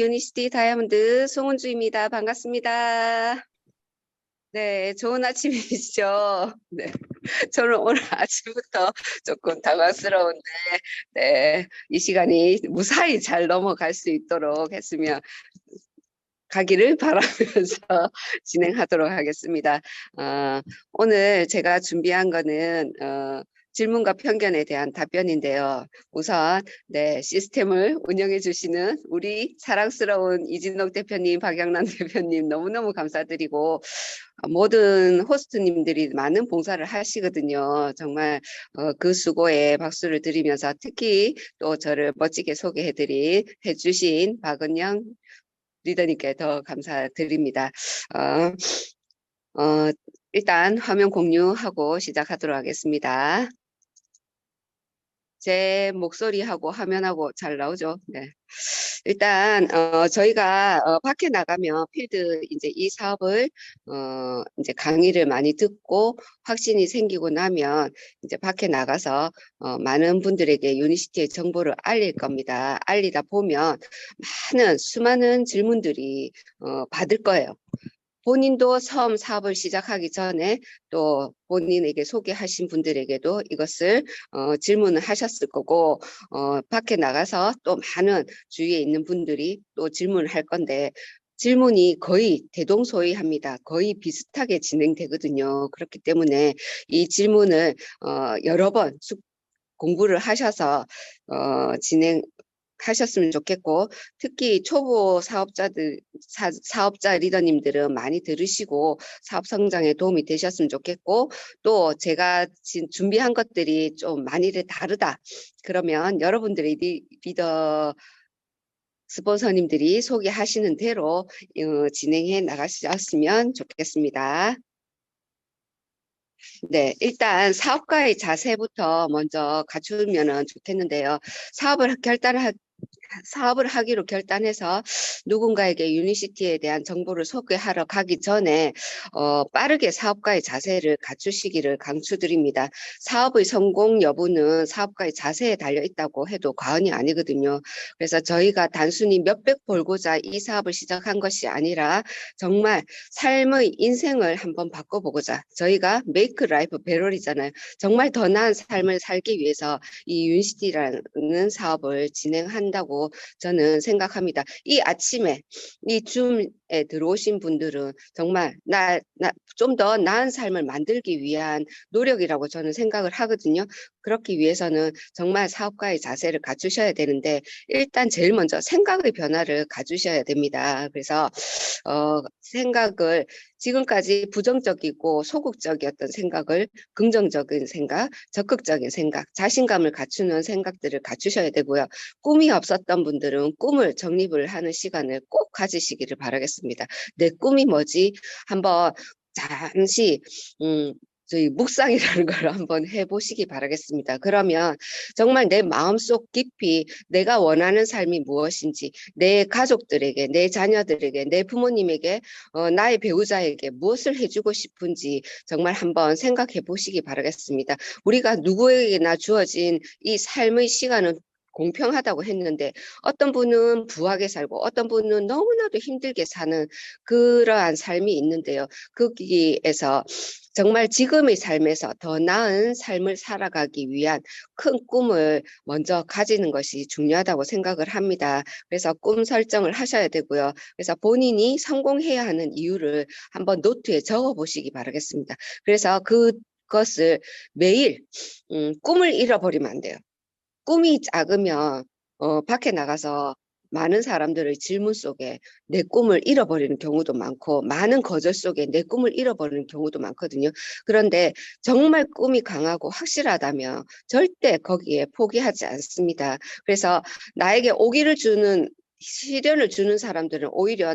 유니시티 다이아몬드 송은주입니다. 반갑습니다. 네, 좋은 아침이시죠? 네, 저는 오늘 아침부터 조금 당황스러운데, 네, 이 시간이 무사히 잘 넘어갈 수 있도록 했으면 가기를 바라면서 진행하도록 하겠습니다. 오늘 제가 준비한 거는 질문과 편견에 대한 답변인데요. 우선 네, 시스템을 운영해 주시는 우리 사랑스러운 이진옥 대표님, 박영란 대표님 너무너무 감사드리고 모든 호스트님들이 많은 봉사를 하시거든요. 정말 그 수고에 박수를 드리면서 특히 또 저를 멋지게 해주신 박은영 리더님께 더 감사드립니다. 일단 화면 공유하고 시작하도록 하겠습니다. 제 목소리하고 화면하고 잘 나오죠? 네. 일단 저희가 밖에 나가면 필드 이제 이 사업을 이제 강의를 많이 듣고 확신이 생기고 나면 이제 밖에 나가서 많은 분들에게 유니시티의 정보를 알릴 겁니다. 알리다 보면 수많은 질문들이 받을 거예요. 본인도 처음 사업을 시작하기 전에 또 본인에게 소개하신 분들에게도 이것을 질문을 하셨을 거고 밖에 나가서 또 많은 주위에 있는 분들이 또 질문을 할 건데 질문이 거의 대동소이합니다. 거의 비슷하게 진행되거든요. 그렇기 때문에 이 질문을 여러 번 공부를 하셔서 하셨으면 좋겠고 특히 초보 사업자 리더님들은 많이 들으시고 사업 성장에 도움이 되셨으면 좋겠고 또 제가 준비한 것들이 좀 많이 다르다 그러면 여러분들의 리더 스폰서님들이 소개하시는 대로 진행해 나가셨으면 좋겠습니다. 네, 일단 사업가의 자세부터 먼저 갖추면 좋겠는데요. 사업을 하기로 결단해서 누군가에게 유니시티에 대한 정보를 소개하러 가기 전에 빠르게 사업가의 자세를 갖추시기를 강추드립니다. 사업의 성공 여부는 사업가의 자세에 달려 있다고 해도 과언이 아니거든요. 그래서 저희가 단순히 몇백 벌고자 이 사업을 시작한 것이 아니라 정말 삶의 인생을 한번 바꿔보고자 저희가 메이크 라이프 배럴이잖아요. 정말 더 나은 삶을 살기 위해서 이 유니시티라는 사업을 진행한다고 저는 생각합니다. 이 아침에 이 줌에 들어오신 분들은 정말 좀 더 나은 삶을 만들기 위한 노력이라고 저는 생각을 하거든요. 그렇기 위해서는 정말 사업가의 자세를 갖추셔야 되는데 일단 제일 먼저 생각의 변화를 가주셔야 됩니다. 그래서 생각을 지금까지 부정적이고 소극적이었던 생각을 긍정적인 생각, 적극적인 생각, 자신감을 갖추는 생각들을 갖추셔야 되고요. 꿈이 없었던 분들은 꿈을 정립을 하는 시간을 꼭 가지시기를 바라겠습니다. 내 꿈이 뭐지? 한번 잠시 저희 묵상이라는 걸 한번 해보시기 바라겠습니다. 그러면 정말 내 마음속 깊이 내가 원하는 삶이 무엇인지 내 가족들에게, 내 자녀들에게, 내 부모님에게, 나의 배우자에게 무엇을 해주고 싶은지 정말 한번 생각해 보시기 바라겠습니다. 우리가 누구에게나 주어진 이 삶의 시간은 공평하다고 했는데 어떤 분은 부하게 살고 어떤 분은 너무나도 힘들게 사는 그러한 삶이 있는데요. 거기에서 정말 지금의 삶에서 더 나은 삶을 살아가기 위한 큰 꿈을 먼저 가지는 것이 중요하다고 생각을 합니다. 그래서 꿈 설정을 하셔야 되고요. 그래서 본인이 성공해야 하는 이유를 한번 노트에 적어 보시기 바라겠습니다. 그래서 그것을 매일 꿈을 잃어버리면 안 돼요. 꿈이 작으면 밖에 나가서 많은 사람들의 질문 속에 내 꿈을 잃어버리는 경우도 많고 많은 거절 속에 내 꿈을 잃어버리는 경우도 많거든요. 그런데 정말 꿈이 강하고 확실하다면 절대 거기에 포기하지 않습니다. 그래서 나에게 시련을 주는 사람들은 오히려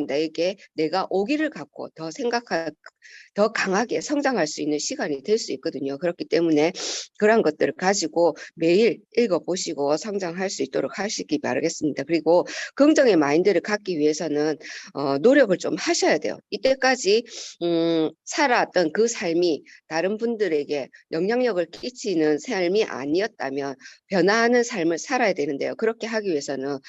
내가 오기를 갖고 더 강하게 성장할 수 있는 시간이 될 수 있거든요. 그렇기 때문에 그런 것들을 가지고 매일 읽어보시고 성장할 수 있도록 하시기 바라겠습니다. 그리고 긍정의 마인드를 갖기 위해서는 노력을 좀 하셔야 돼요. 이때까지 살아왔던 그 삶이 다른 분들에게 영향력을 끼치는 삶이 아니었다면 변화하는 삶을 살아야 되는데요. 그렇게 하기 위해서는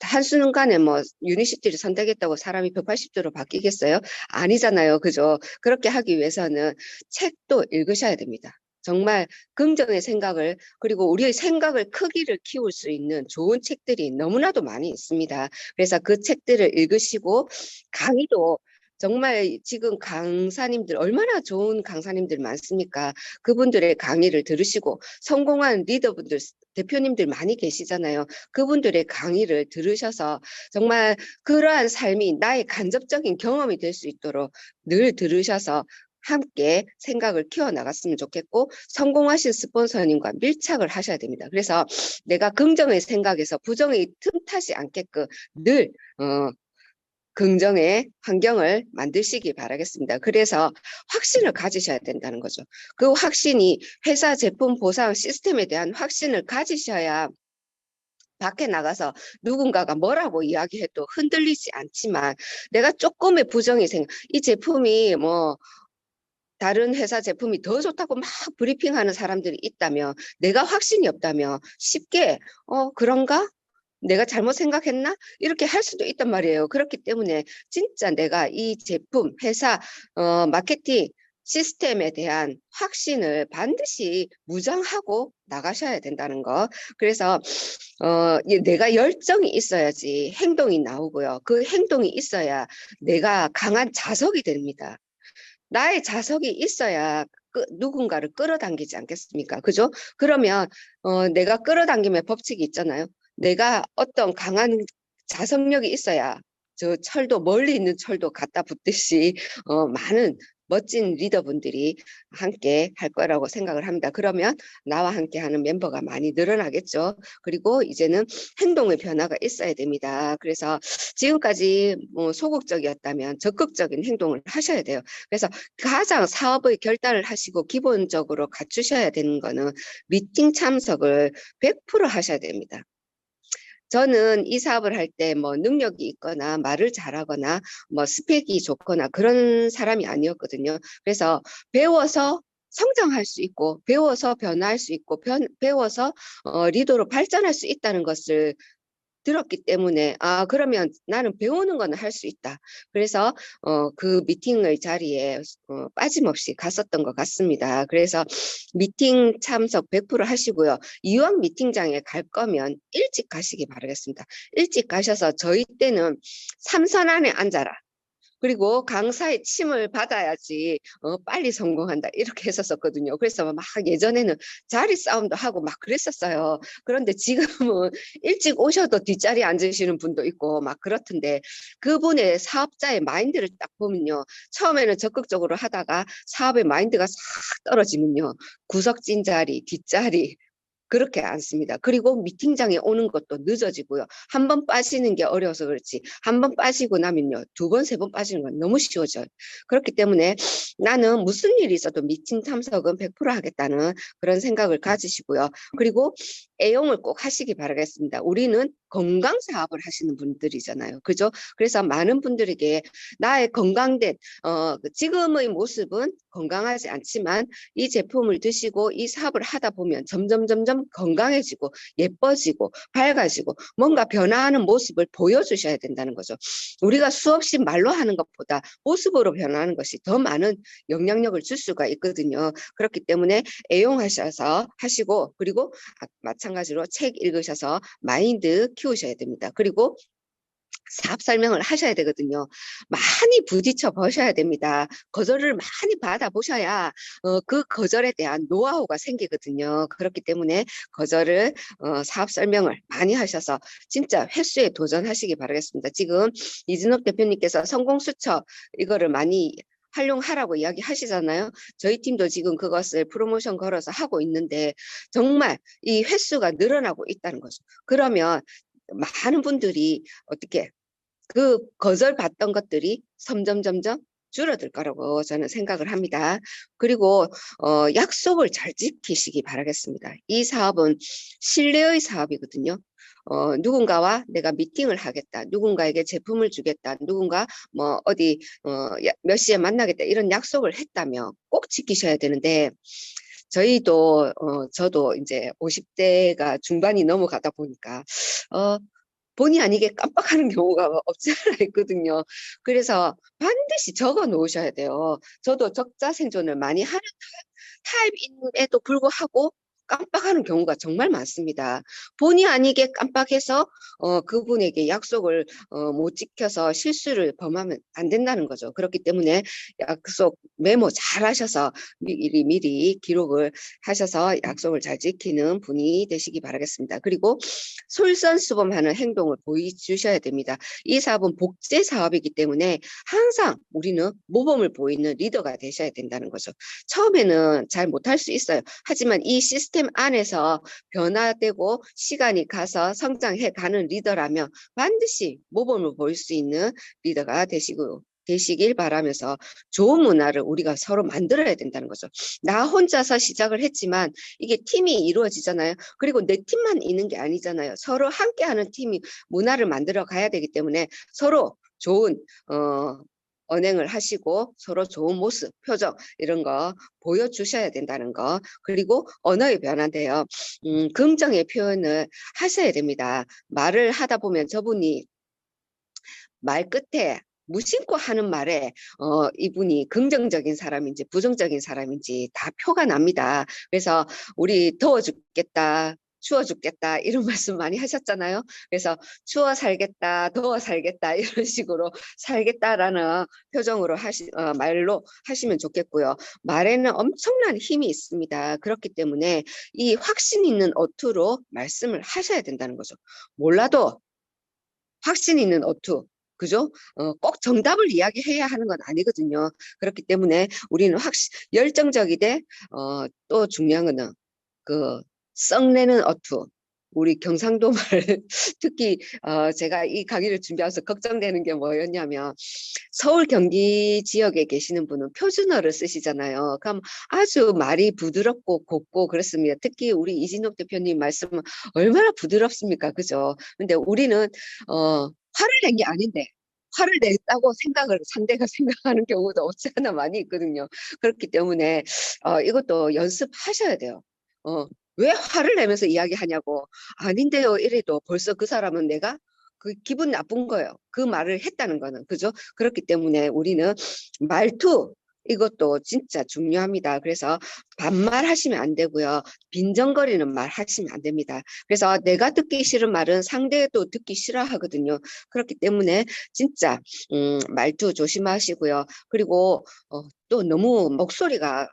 한순간에 뭐 유니시티를 선택했다고 사람이 180도로 바뀌겠어요? 아니잖아요. 그죠? 그렇게 하기 위해서는 책도 읽으셔야 됩니다. 정말 긍정의 생각을, 그리고 우리의 생각을 크기를 키울 수 있는 좋은 책들이 너무나도 많이 있습니다. 그래서 그 책들을 읽으시고, 강의도 정말 지금 강사님들, 얼마나 좋은 강사님들 많습니까? 그분들의 강의를 들으시고, 성공한 리더분들, 대표님들 많이 계시잖아요. 그분들의 강의를 들으셔서 정말 그러한 삶이 나의 간접적인 경험이 될 수 있도록 늘 들으셔서 함께 생각을 키워나갔으면 좋겠고, 성공하신 스폰서님과 밀착을 하셔야 됩니다. 그래서 내가 긍정의 생각에서 부정의 틈타지 않게끔 늘 긍정의 환경을 만드시기 바라겠습니다. 그래서 확신을 가지셔야 된다는 거죠. 그 확신이 회사 제품 보상 시스템에 대한 확신을 가지셔야 밖에 나가서 누군가가 뭐라고 이야기해도 흔들리지 않지만, 내가 조금의 부정이 이 제품이 뭐 다른 회사 제품이 더 좋다고 막 브리핑하는 사람들이 있다면, 내가 확신이 없다면 쉽게 그런가? 내가 잘못 생각했나? 이렇게 할 수도 있단 말이에요. 그렇기 때문에 진짜 내가 이 제품, 회사, 마케팅 시스템에 대한 확신을 반드시 무장하고 나가셔야 된다는 거. 그래서 내가 열정이 있어야지 행동이 나오고요. 그 행동이 있어야 내가 강한 자석이 됩니다. 나의 자석이 있어야 누군가를 끌어당기지 않겠습니까? 그죠? 그러면 내가 끌어당김의 법칙이 있잖아요. 내가 어떤 강한 자석력이 있어야 저 철도, 멀리 있는 철도 갖다 붙듯이 많은 멋진 리더분들이 함께 할 거라고 생각을 합니다. 그러면 나와 함께 하는 멤버가 많이 늘어나겠죠. 그리고 이제는 행동의 변화가 있어야 됩니다. 그래서 지금까지 뭐 소극적이었다면 적극적인 행동을 하셔야 돼요. 그래서 가장 사업의 결단을 하시고 기본적으로 갖추셔야 되는 거는 미팅 참석을 100% 하셔야 됩니다. 저는 이 사업을 할 때 뭐 능력이 있거나 말을 잘하거나 뭐 스펙이 좋거나 그런 사람이 아니었거든요. 그래서 배워서 성장할 수 있고, 배워서 변화할 수 있고, 배워서 리더로 발전할 수 있다는 것을 들었기 때문에, 그러면 나는 배우는 거는 할 수 있다. 그래서 그 미팅의 자리에 빠짐없이 갔었던 것 같습니다. 그래서 미팅 참석 100% 하시고요. 이왕 미팅장에 갈 거면 일찍 가시기 바라겠습니다. 일찍 가셔서 저희 때는 삼선 안에 앉아라. 그리고 강사의 침을 받아야지 빨리 성공한다, 이렇게 했었거든요. 그래서 막 예전에는 자리 싸움도 하고 막 그랬었어요. 그런데 지금은 일찍 오셔도 뒷자리에 앉으시는 분도 있고 막 그렇던데, 그분의 사업자의 마인드를 딱 보면요, 처음에는 적극적으로 하다가 사업의 마인드가 싹 떨어지면요, 구석진 자리, 뒷자리 그렇게 않습니다. 그리고 미팅장에 오는 것도 늦어지고요. 한 번 빠지는 게 어려워서 그렇지, 한 번 빠지고 나면요, 두 번, 세 번 빠지는 건 너무 쉬워져요. 그렇기 때문에 나는 무슨 일이 있어도 미팅 참석은 100% 하겠다는 그런 생각을 가지시고요. 그리고 애용을 꼭 하시기 바라겠습니다. 우리는 건강 사업을 하시는 분들이잖아요. 그죠? 그래서 많은 분들에게 나의 건강된 지금의 모습은 건강하지 않지만 이 제품을 드시고 이 사업을 하다 보면 점점 건강해지고 예뻐지고 밝아지고 뭔가 변화하는 모습을 보여주셔야 된다는 거죠. 우리가 수없이 말로 하는 것보다 모습으로 변화하는 것이 더 많은 영향력을 줄 수가 있거든요. 그렇기 때문에 애용하셔서 하시고, 그리고 마찬가지로 책 읽으셔서 마인드 키우셔야 됩니다. 그리고 사업 설명을 하셔야 되거든요. 많이 부딪혀 보셔야 됩니다. 거절을 많이 받아보셔야 그 거절에 대한 노하우가 생기거든요. 그렇기 때문에 거절을 사업 설명을 많이 하셔서 진짜 횟수에 도전하시기 바라겠습니다. 지금 이진욱 대표님께서 성공수첩 이거를 많이 활용하라고 이야기하시잖아요. 저희 팀도 지금 그것을 프로모션 걸어서 하고 있는데 정말 이 횟수가 늘어나고 있다는 거죠. 그러면 많은 분들이 어떻게 그 거절받던 것들이 점점 줄어들 거라고 저는 생각을 합니다. 그리고 약속을 잘 지키시기 바라겠습니다. 이 사업은 신뢰의 사업이거든요. 누군가와 내가 미팅을 하겠다, 누군가에게 제품을 주겠다, 누군가 뭐 어디 몇 시에 만나겠다, 이런 약속을 했다면 꼭 지키셔야 되는데, 저도 이제 50대가 중반이 넘어가다 보니까 본의 아니게 깜빡하는 경우가 없지 않아 있거든요. 그래서 반드시 적어 놓으셔야 돼요. 저도 적자 생존을 많이 하는 타입임에도 불구하고 깜빡하는 경우가 정말 많습니다. 본의 아니게 깜빡해서 그분에게 약속을 못 지켜서 실수를 범하면 안 된다는 거죠. 그렇기 때문에 약속 메모 잘 하셔서 미리 기록을 하셔서 약속을 잘 지키는 분이 되시기 바라겠습니다. 그리고 솔선수범하는 행동을 보여주셔야 됩니다. 이 사업은 복제 사업이기 때문에 항상 우리는 모범을 보이는 리더가 되셔야 된다는 거죠. 처음에는 잘 못할 수 있어요. 하지만 이 시스템 안에서 변화되고 시간이 가서 성장해 가는 리더라면 반드시 모범을 보일 수 있는 리더가 되시길 바라면서 좋은 문화를 우리가 서로 만들어야 된다는 거죠. 나 혼자서 시작을 했지만 이게 팀이 이루어지잖아요. 그리고 내 팀만 있는 게 아니잖아요. 서로 함께하는 팀이 문화를 만들어 가야 되기 때문에 서로 좋은 언행을 하시고 서로 좋은 모습, 표정 이런 거 보여주셔야 된다는 거. 그리고 언어의 변화인데요. 긍정의 표현을 하셔야 됩니다. 말을 하다 보면 저분이 말 끝에 무심코 하는 말에 이분이 긍정적인 사람인지 부정적인 사람인지 다 표가 납니다. 그래서 우리 더워 죽겠다, 추워 죽겠다 이런 말씀 많이 하셨잖아요. 그래서 추워 살겠다, 더워 살겠다 이런 식으로 살겠다라는 표정으로 말로 하시면 좋겠고요. 말에는 엄청난 힘이 있습니다. 그렇기 때문에 이 확신 있는 어투로 말씀을 하셔야 된다는 거죠. 몰라도 확신 있는 어투. 그죠? 꼭 정답을 이야기해야 하는 건 아니거든요. 그렇기 때문에 우리는 열정적이되, 또 중요한 거는 그 썩내는 어투. 우리 경상도 말 특히 제가 이 강의를 준비해서 걱정되는 게 뭐였냐면 서울 경기 지역에 계시는 분은 표준어를 쓰시잖아요. 그럼 아주 말이 부드럽고 곱고 그렇습니다. 특히 우리 이진옥 대표님 말씀은 얼마나 부드럽습니까? 그죠? 근데 우리는 화를 낸 게 아닌데 화를 냈다고 상대가 생각하는 경우도 없지 않아 많이 있거든요. 그렇기 때문에 이것도 연습하셔야 돼요. 왜 화를 내면서 이야기하냐고. 아닌데요. 이래도 벌써 그 사람은 내가 그 기분 나쁜 거예요. 그 말을 했다는 거는. 그죠? 그렇기 때문에 우리는 말투, 이것도 진짜 중요합니다. 그래서 반말하시면 안 되고요. 빈정거리는 말 하시면 안 됩니다. 그래서 내가 듣기 싫은 말은 상대도 듣기 싫어하거든요. 그렇기 때문에 진짜 말투 조심하시고요. 그리고 또 너무 목소리가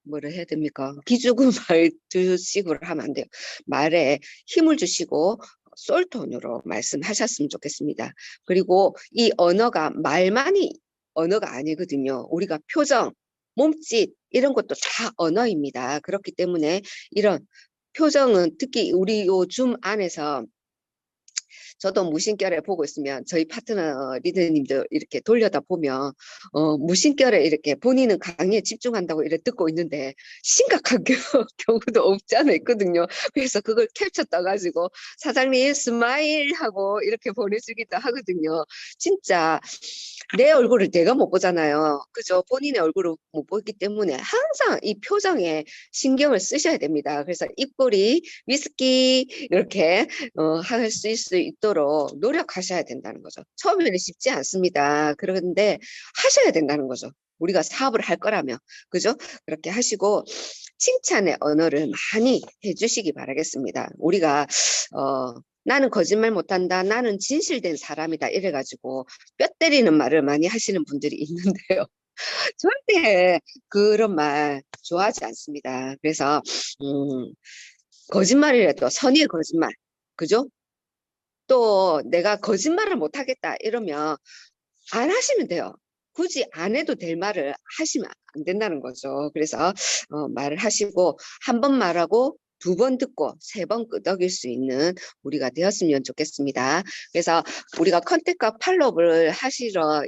뭐라 해야 됩니까? 기죽은 말투식으로 하면 안 돼요. 말에 힘을 주시고 솔톤으로 말씀하셨으면 좋겠습니다. 그리고 이 언어가 말만이 언어가 아니거든요. 우리가 표정, 몸짓 이런 것도 다 언어입니다. 그렇기 때문에 이런 표정은 특히 우리 요 줌 안에서 저도 무심결에 보고 있으면 저희 파트너 리더님들 이렇게 돌려다 보면 무심결에 이렇게 본인은 강의에 집중한다고 이렇게 듣고 있는데 심각한 경우도 없지 않아 있거든요. 그래서 그걸 캡처 떠가지고 사장님 스마일 하고 이렇게 보내주기도 하거든요. 진짜 내 얼굴을 내가 못 보잖아요. 그죠? 본인의 얼굴을 못 보기 때문에 항상 이 표정에 신경을 쓰셔야 됩니다. 그래서 입꼬리, 위스키 이렇게 할 수 있도록 노력하셔야 된다는 거죠. 처음에는 쉽지 않습니다. 그런데 하셔야 된다는 거죠. 우리가 사업을 할 거라면. 그죠? 그렇게 하시고 칭찬의 언어를 많이 해주시기 바라겠습니다. 우리가 나는 거짓말 못한다. 나는 진실된 사람이다. 이래가지고 뼈 때리는 말을 많이 하시는 분들이 있는데요. 절대 그런 말 좋아하지 않습니다. 그래서 거짓말이라도 선의의 거짓말. 그죠? 또 내가 거짓말을 못하겠다 이러면 안 하시면 돼요. 굳이 안 해도 될 말을 하시면 안 된다는 거죠. 그래서 말을 하시고 한 번 말하고 두 번 듣고 세 번 끄덕일 수 있는 우리가 되었으면 좋겠습니다. 그래서 우리가 컨택과 팔로업을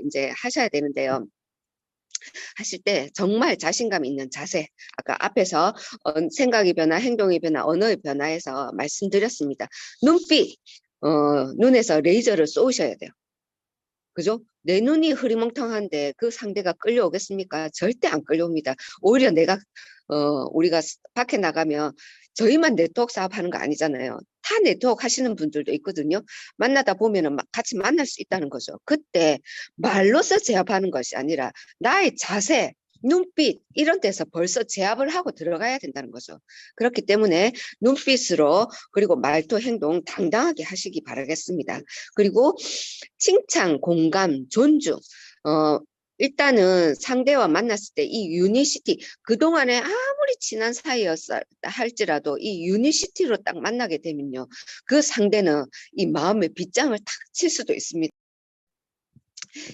이제 하셔야 되는데요. 하실 때 정말 자신감 있는 자세, 아까 앞에서 생각의 변화, 행동의 변화, 언어의 변화에서 말씀드렸습니다. 눈빛, 눈에서 레이저를 쏘셔야 돼요. 그죠? 내 눈이 흐리멍텅한데 그 상대가 끌려오겠습니까? 절대 안 끌려옵니다. 오히려 우리가 밖에 나가면 저희만 네트워크 사업하는 거 아니잖아요. 타 네트워크 하시는 분들도 있거든요. 만나다 보면은 막 같이 만날 수 있다는 거죠. 그때 말로써 제압하는 것이 아니라 나의 자세, 눈빛 이런 데서 벌써 제압을 하고 들어가야 된다는 거죠. 그렇기 때문에 눈빛으로 그리고 말투, 행동 당당하게 하시기 바라겠습니다. 그리고 칭찬, 공감, 존중. 일단은 상대와 만났을 때 이 유니시티, 그동안에 아무리 친한 사이였다 할지라도 이 유니시티로 딱 만나게 되면요. 그 상대는 이 마음의 빗장을 탁 칠 수도 있습니다.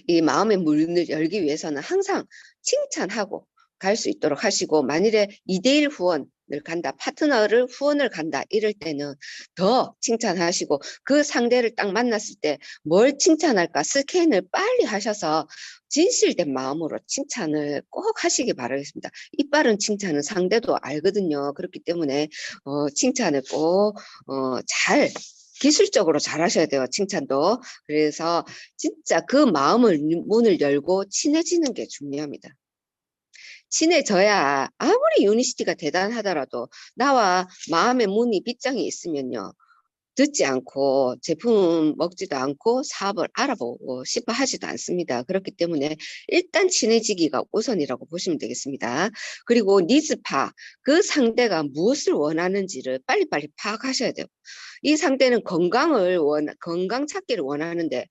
이 마음의 문을 열기 위해서는 항상 칭찬하고 갈 수 있도록 하시고, 만일에 2대1 후원을 간다, 파트너를 후원을 간다 이럴 때는 더 칭찬하시고, 그 상대를 딱 만났을 때 뭘 칭찬할까 스캔을 빨리 하셔서 진실된 마음으로 칭찬을 꼭 하시기 바라겠습니다. 이빠른 칭찬은 상대도 알거든요. 그렇기 때문에 칭찬을 꼭 잘 기술적으로 잘 하셔야 돼요. 칭찬도. 그래서 진짜 그 마음을 문을 열고 친해지는 게 중요합니다. 친해져야 아무리 유니시티가 대단하더라도 나와 마음의 문이 빗장이 있으면요. 듣지 않고 제품 먹지도 않고 사업을 알아보고 싶어 하지도 않습니다. 그렇기 때문에 일단 친해지기가 우선이라고 보시면 되겠습니다. 그리고 니즈 파악, 그 상대가 무엇을 원하는지를 빨리빨리 파악하셔야 돼요. 이 상대는 건강 찾기를 원하는데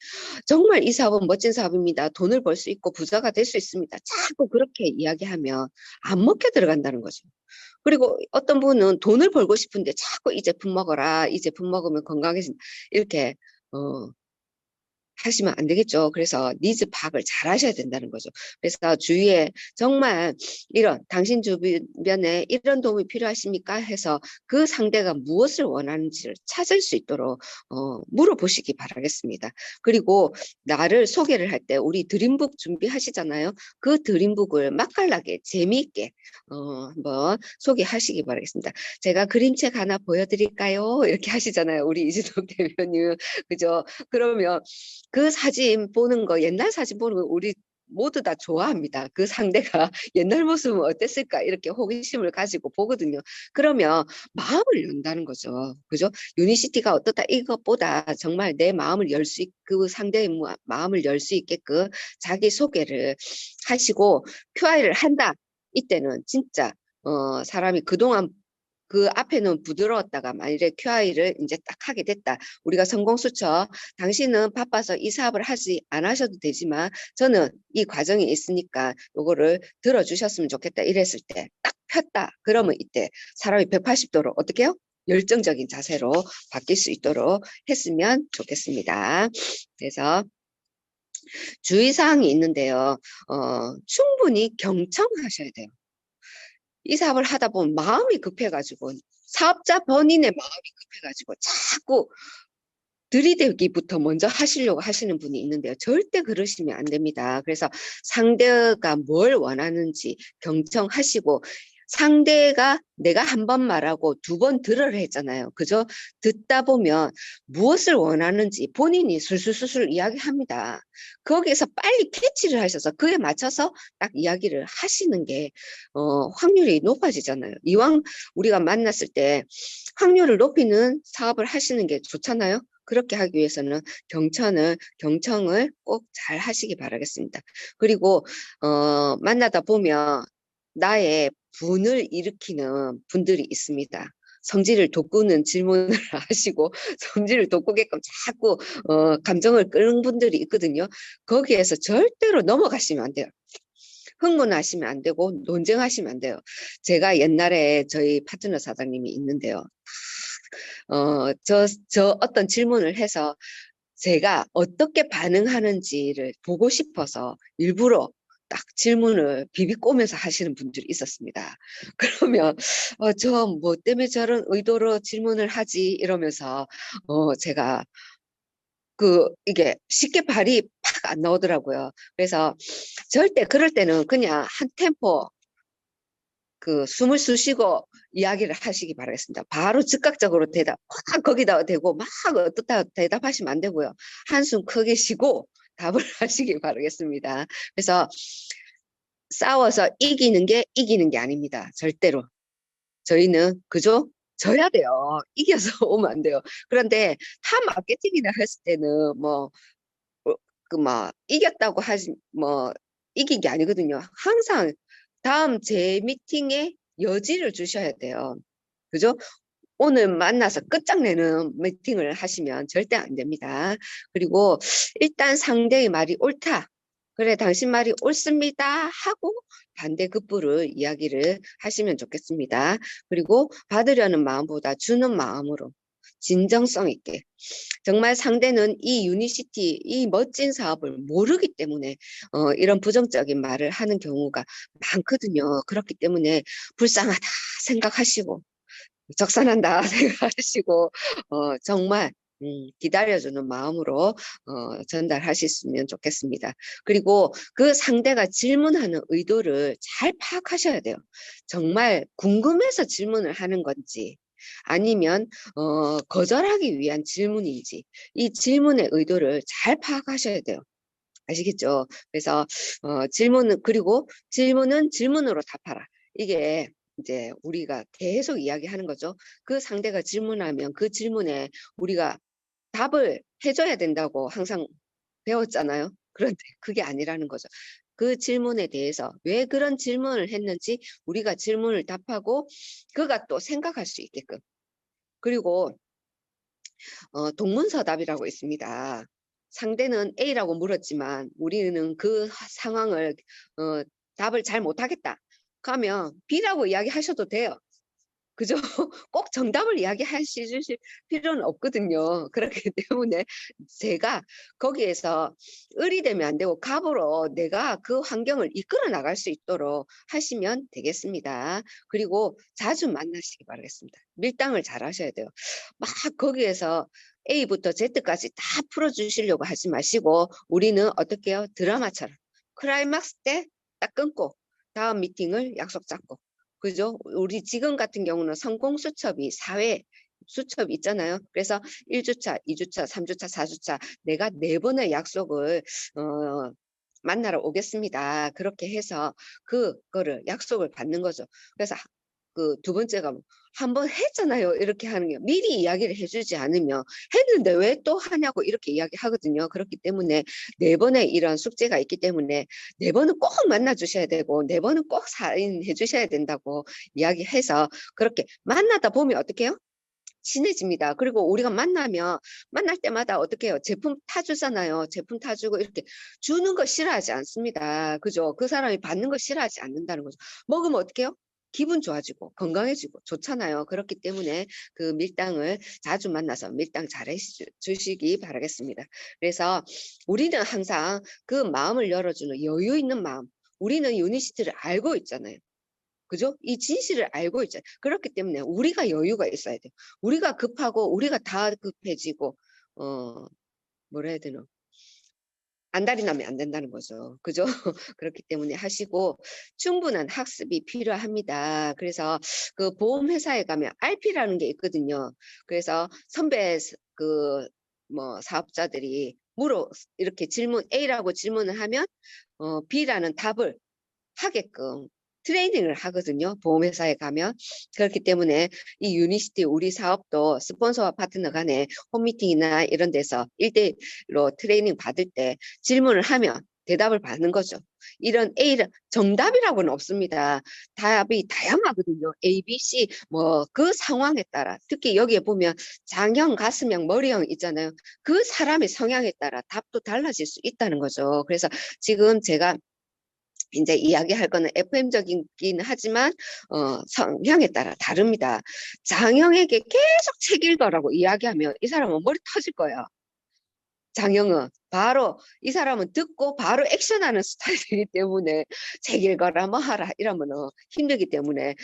정말 이 사업은 멋진 사업입니다. 돈을 벌 수 있고 부자가 될 수 있습니다. 자꾸 그렇게 이야기하면 안 먹혀 들어간다는 거죠. 그리고 어떤 분은 돈을 벌고 싶은데 자꾸 이 제품 먹어라. 이 제품 먹으면 건강해진다. 이렇게 하시면 안 되겠죠. 그래서 니즈 파악을 잘 하셔야 된다는 거죠. 그래서 주위에 정말 이런 당신 주변에 이런 도움이 필요하십니까? 해서 그 상대가 무엇을 원하는지를 찾을 수 있도록 물어보시기 바라겠습니다. 그리고 나를 소개를 할 때 우리 드림북 준비하시잖아요. 그 드림북을 맛깔나게 재미있게 한번 소개하시기 바라겠습니다. 제가 그림책 하나 보여드릴까요? 이렇게 하시잖아요. 우리 이진동 대표님. 그죠? 그러면 그 사진 보는 거, 옛날 사진 보는 거 우리 모두 다 좋아합니다. 그 상대가 옛날 모습은 어땠을까 이렇게 호기심을 가지고 보거든요. 그러면 마음을 연다는 거죠. 그죠? 유니시티가 어떻다 이것보다 정말 내 마음을 그 상대의 마음을 열 수 있게끔 자기소개를 하시고 QI를 한다. 이때는 진짜 사람이 그동안 그 앞에는 부드러웠다가 만일에 QI를 이제 딱 하게 됐다. 우리가 성공수처, 당신은 바빠서 이 사업을 하지 안 하셔도 되지만 저는 이 과정이 있으니까 요거를 들어주셨으면 좋겠다. 이랬을 때 딱 폈다. 그러면 이때 사람이 180도로 어떻게 해요? 열정적인 자세로 바뀔 수 있도록 했으면 좋겠습니다. 그래서 주의사항이 있는데요. 충분히 경청하셔야 돼요. 이 사업을 하다 보면 마음이 급해가지고 사업자 본인의 마음이 급해가지고 자꾸 들이대기부터 먼저 하시려고 하시는 분이 있는데요. 절대 그러시면 안 됩니다. 그래서 상대가 뭘 원하는지 경청하시고 상대가 내가 한 번 말하고 두 번 들으라 했잖아요. 그죠? 듣다 보면 무엇을 원하는지 본인이 술술술술 이야기합니다. 거기에서 빨리 캐치를 하셔서 그에 맞춰서 딱 이야기를 하시는 게 확률이 높아지잖아요. 이왕 우리가 만났을 때 확률을 높이는 사업을 하시는 게 좋잖아요. 그렇게 하기 위해서는 경청을 꼭 잘 하시기 바라겠습니다. 그리고 만나다 보면 나의 분을 일으키는 분들이 있습니다. 성질을 돋구는 질문을 하시고 성질을 돋구게끔 자꾸 감정을 끄는 분들이 있거든요. 거기에서 절대로 넘어가시면 안 돼요. 흥분하시면 안 되고 논쟁하시면 안 돼요. 제가 옛날에 저희 파트너 사장님이 있는데요. 저 어떤 질문을 해서 제가 어떻게 반응하는지를 보고 싶어서 일부러 딱 질문을 비비꼬면서 하시는 분들이 있었습니다. 그러면 저 뭐 때문에 저런 의도로 질문을 하지 이러면서 제가 이게 쉽게 발이 팍 안 나오더라고요. 그래서 절대 그럴 때는 그냥 한 템포 숨을 쉬시고 이야기를 하시기 바라겠습니다. 바로 즉각적으로 확 거기다 대고 막 어떻다 대답하시면 안 되고요. 한숨 크게 쉬고 답을 하시기 바라겠습니다. 그래서 싸워서 이기는 게 아닙니다. 절대로. 저희는 그죠? 져야 돼요. 이겨서 오면 안 돼요. 그런데 타 마케팅이나 했을 때는 뭐 그 막 이겼다고 하지 뭐 이긴 게 아니거든요. 항상 다음 재미팅에 여지를 주셔야 돼요. 그죠? 오늘 만나서 끝장내는 미팅을 하시면 절대 안 됩니다. 그리고 일단 상대의 말이 옳다. 그래, 당신 말이 옳습니다. 하고 반대급부를 이야기를 하시면 좋겠습니다. 그리고 받으려는 마음보다 주는 마음으로 진정성 있게. 정말 상대는 이 유니시티, 이 멋진 사업을 모르기 때문에 이런 부정적인 말을 하는 경우가 많거든요. 그렇기 때문에 불쌍하다 생각하시고 적산한다 생각하시고 정말 기다려주는 마음으로 전달하셨으면 좋겠습니다. 그리고 그 상대가 질문하는 의도를 잘 파악하셔야 돼요. 정말 궁금해서 질문을 하는 건지 아니면 거절하기 위한 질문인지 이 질문의 의도를 잘 파악하셔야 돼요. 아시겠죠? 그래서 질문은 그리고 질문은 질문으로 답하라. 이게 이제 우리가 계속 이야기하는 거죠. 그 상대가 질문하면 그 질문에 우리가 답을 해줘야 된다고 항상 배웠잖아요. 그런데 그게 아니라는 거죠. 그 질문에 대해서 왜 그런 질문을 했는지 우리가 질문을 답하고 그가 또 생각할 수 있게끔. 그리고 동문서답이라고 있습니다. 상대는 A라고 물었지만 우리는 그 상황을 답을 잘 못하겠다. 그러면 B라고 이야기하셔도 돼요. 그죠? 꼭 정답을 이야기하실 필요는 없거든요. 그렇기 때문에 제가 거기에서 을이 되면 안 되고 갑으로 내가 그 환경을 이끌어 나갈 수 있도록 하시면 되겠습니다. 그리고 자주 만나시기 바라겠습니다. 밀당을 잘 하셔야 돼요. 막 거기에서 A부터 Z까지 다 풀어주시려고 하지 마시고 우리는 어떻게 해요? 드라마처럼 클라이막스 때 딱 끊고 다음 미팅을 약속 잡고 그죠? 우리 지금 같은 경우는 성공 수첩이 사회 수첩이 있잖아요. 그래서 1주차, 2주차, 3주차, 4주차 내가 4번의 약속을 만나러 오겠습니다. 그렇게 해서 그거를 약속을 받는 거죠. 그래서 그 두 번째가 한 번 했잖아요. 이렇게 하는 게 미리 이야기를 해주지 않으면 했는데 왜 또 하냐고 이렇게 이야기하거든요. 그렇기 때문에 4번의 이런 숙제가 있기 때문에 4번은 꼭 만나 주셔야 되고 4번은 꼭 사인해 주셔야 된다고 이야기해서 그렇게 만나다 보면 어떻게 해요? 친해집니다. 그리고 우리가 만날 때마다 어떻게 해요? 제품 타주잖아요. 제품 타주고 이렇게 주는 거 싫어하지 않습니다. 그죠? 그 사람이 받는 거 싫어하지 않는다는 거죠. 먹으면 어떻게 해요? 기분 좋아지고 건강해지고 좋잖아요. 그렇기 때문에 그 밀당을 자주 만나서 밀당 잘해 주시기 바라겠습니다. 그래서 우리는 항상 그 마음을 열어주는 여유 있는 마음. 우리는 유니시티를 알고 있잖아요. 그죠? 이 진실을 알고 있잖아요. 그렇기 때문에 우리가 여유가 있어야 돼요. 우리가 급하고 우리가 다 급해지고 뭐라 해야 되나? 안달이 나면 안 된다는 거죠. 그죠? 그렇기 때문에 하시고 충분한 학습이 필요합니다. 그래서 그 보험회사에 가면 RP라는 게 있거든요. 그래서 선배 그 뭐 사업자들이 이렇게 질문 A라고 질문을 하면 B라는 답을 하게끔 트레이닝을 하거든요. 보험회사에 가면. 그렇기 때문에 이 유니시티 우리 사업도 스폰서와 파트너 간에 홈미팅이나 이런 데서 1대1로 트레이닝 받을 때 질문을 하면 대답을 받는 거죠. 이런 A를 정답이라고는 없습니다. 답이 다양하거든요. A, B, C 뭐 그 상황에 따라 특히 여기에 보면 장형, 가슴형, 머리형 있잖아요. 그 사람의 성향에 따라 답도 달라질 수 있다는 거죠. 그래서 지금 제가 이제 이야기할 거는 FM적이긴 하지만 성향에 따라 다릅니다. 장형에게 계속 책 읽어라고 이야기하면 이 사람은 머리 터질 거예요. 장형은 바로 이 사람은 듣고 바로 액션하는 스타일이기 때문에 책 읽어라 뭐 하라 이러면은 힘들기 때문에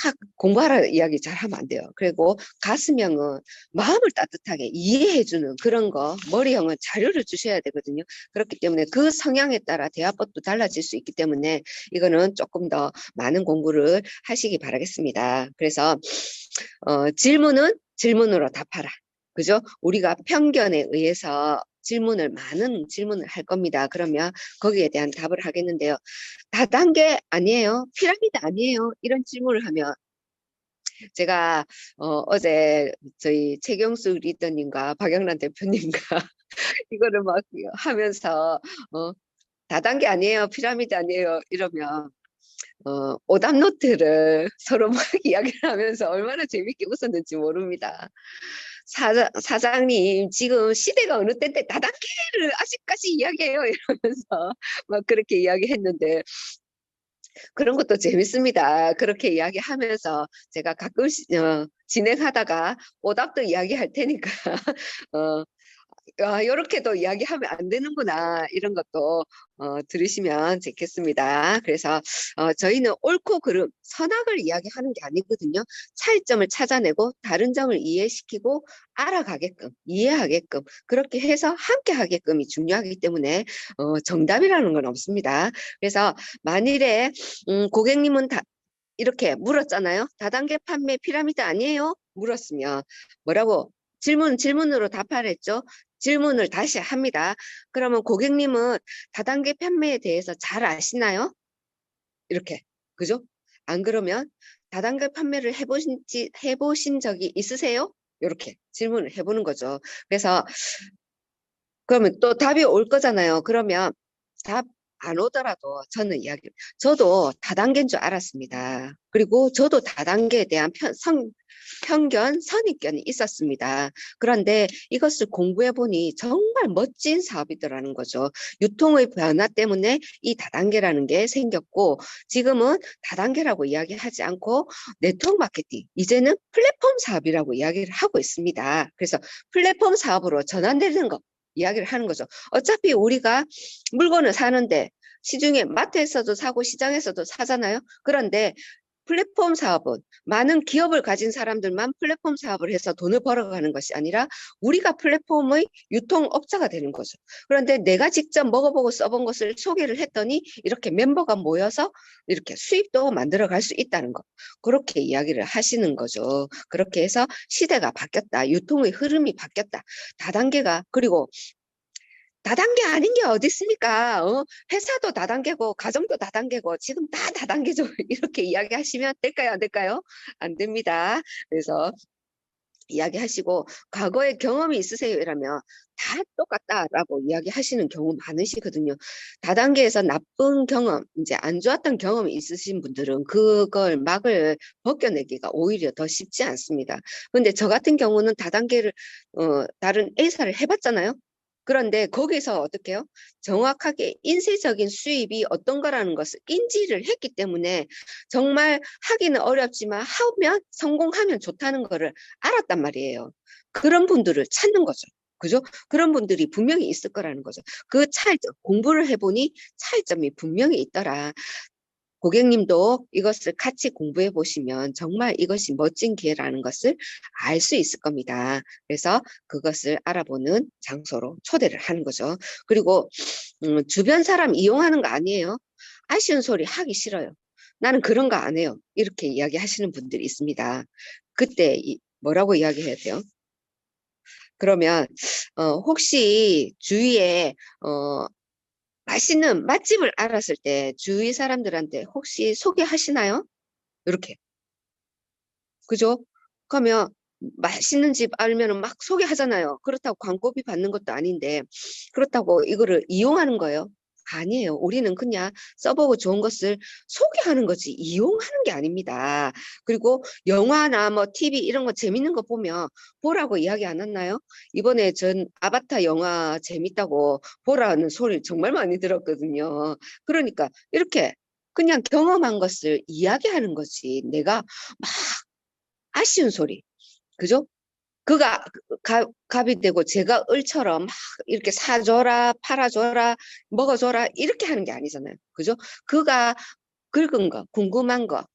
막 공부하라 이야기 잘 하면 안 돼요. 그리고 가슴형은 마음을 따뜻하게 이해해주는 그런 거, 머리형은 자료를 주셔야 되거든요. 그렇기 때문에 그 성향에 따라 대화법도 달라질 수 있기 때문에 이거는 조금 더 많은 공부를 하시기 바라겠습니다. 그래서 질문은 질문으로 답하라. 그죠? 우리가 편견에 의해서 많은 질문을 할 겁니다. 그러면 거기에 대한 답을 하겠는데요. 다단계 아니에요. 피라미드 아니에요. 이런 질문을 하면 제가 어제 저희 최경수 리더님과 박영란 대표님과 이거를 막 하면서 다단계 아니에요, 피라미드 아니에요 이러면 오답 노트를 서로 막 이야기를 하면서 얼마나 재밌게 웃었는지 모릅니다. 사장님, 지금 시대가 어느 때인데 다단계를 아직까지 이야기해요 이러면서 막 그렇게 이야기했는데 그런 것도 재밌습니다. 그렇게 이야기하면서 제가 가끔씩 진행하다가 오답도 이야기할 테니까 어, 이렇게도 이야기하면 안 되는구나 이런 것도 들으시면 좋겠습니다. 그래서 저희는 옳고 그름, 선악을 이야기하는 게 아니거든요. 차이점을 찾아내고 다른 점을 이해시키고 알아가게끔, 이해하게끔 그렇게 해서 함께 하게끔이 중요하기 때문에 정답이라는 건 없습니다. 그래서 만일에 고객님은 이렇게 물었잖아요. 다단계 판매 피라미드 아니에요? 물었으면 뭐라고 질문으로 답하랬죠. 질문을 다시 합니다. 그러면 고객님은 다단계 판매에 대해서 잘 아시나요? 이렇게. 그죠? 안 그러면 다단계 판매를 해보신 적이 있으세요? 이렇게 질문을 해보는 거죠. 그래서 그러면 또 답이 올 거잖아요. 그러면 답 안 오더라도 저도 다단계인 줄 알았습니다. 그리고 저도 다단계에 대한 편견, 선입견이 있었습니다. 그런데 이것을 공부해 보니 정말 멋진 사업이더라는 거죠. 유통의 변화 때문에 이 다단계라는 게 생겼고 지금은 다단계라고 이야기하지 않고 네트워크 마케팅, 이제는 플랫폼 사업이라고 이야기를 하고 있습니다. 그래서 플랫폼 사업으로 전환되는 거 이야기를 하는 거죠. 어차피 우리가 물건을 사는데 시중에 마트에서도 사고 시장에서도 사잖아요. 그런데 플랫폼 사업은 많은 기업을 가진 사람들만 플랫폼 사업을 해서 돈을 벌어가는 것이 아니라 우리가 플랫폼의 유통업자가 되는 거죠. 그런데 내가 직접 먹어보고 써본 것을 소개를 했더니 이렇게 멤버가 모여서 이렇게 수익도 만들어 갈 수 있다는 거. 그렇게 이야기를 하시는 거죠. 그렇게 해서 시대가 바뀌었다. 유통의 흐름이 바뀌었다. 다단계가 그리고 다단계 아닌 게 어디 있습니까? 회사도 다단계고 가정도 다단계고 지금 다 다단계죠. 이렇게 이야기하시면 될까요? 안 될까요? 안 됩니다. 그래서 이야기하시고 과거에 경험이 있으세요? 이러면 다 똑같다라고 이야기하시는 경우 많으시거든요. 다단계에서 나쁜 경험, 이제 안 좋았던 경험이 있으신 분들은 그걸 막을 벗겨내기가 오히려 더 쉽지 않습니다. 근데 저 같은 경우는 다단계를 다른 A사를 해봤잖아요. 그런데 거기서 어떻게 해요? 정확하게 인쇄적인 수입이 어떤 거라는 것을 인지를 했기 때문에 정말 하기는 어렵지만 하면 성공하면 좋다는 거를 알았단 말이에요. 그런 분들을 찾는 거죠. 그죠? 그런 분들이 분명히 있을 거라는 거죠. 그 차이점, 공부를 해보니 차이점이 분명히 있더라. 고객님도 이것을 같이 공부해 보시면 정말 이것이 멋진 기회라는 것을 알 수 있을 겁니다. 그래서 그것을 알아보는 장소로 초대를 하는 거죠. 그리고 주변 사람 이용하는 거 아니에요. 아쉬운 소리 하기 싫어요. 나는 그런 거 안 해요. 이렇게 이야기하시는 분들이 있습니다. 그때 뭐라고 이야기해야 돼요? 그러면 혹시 주위에 맛있는 맛집을 알았을 때 주위 사람들한테 혹시 소개하시나요? 이렇게. 그죠? 그러면 맛있는 집 알면은 막 소개하잖아요. 그렇다고 광고비 받는 것도 아닌데 그렇다고 이거를 이용하는 거예요? 아니에요. 우리는 그냥 써보고 좋은 것을 소개하는 거지 이용하는 게 아닙니다. 그리고 영화나 뭐 TV 이런 거 재밌는 거 보면 보라고 이야기 안 했나요? 이번에 전 아바타 영화 재밌다고 보라는 소리를 정말 많이 들었거든요. 그러니까 이렇게 그냥 경험한 것을 이야기하는 거지 내가 막 아쉬운 소리. 그죠? 그가 갑이 되고 제가 을처럼 막 이렇게 사줘라, 팔아줘라, 먹어줘라 이렇게 하는 게 아니잖아요. 그죠? 그가 긁은 거, 궁금한 거,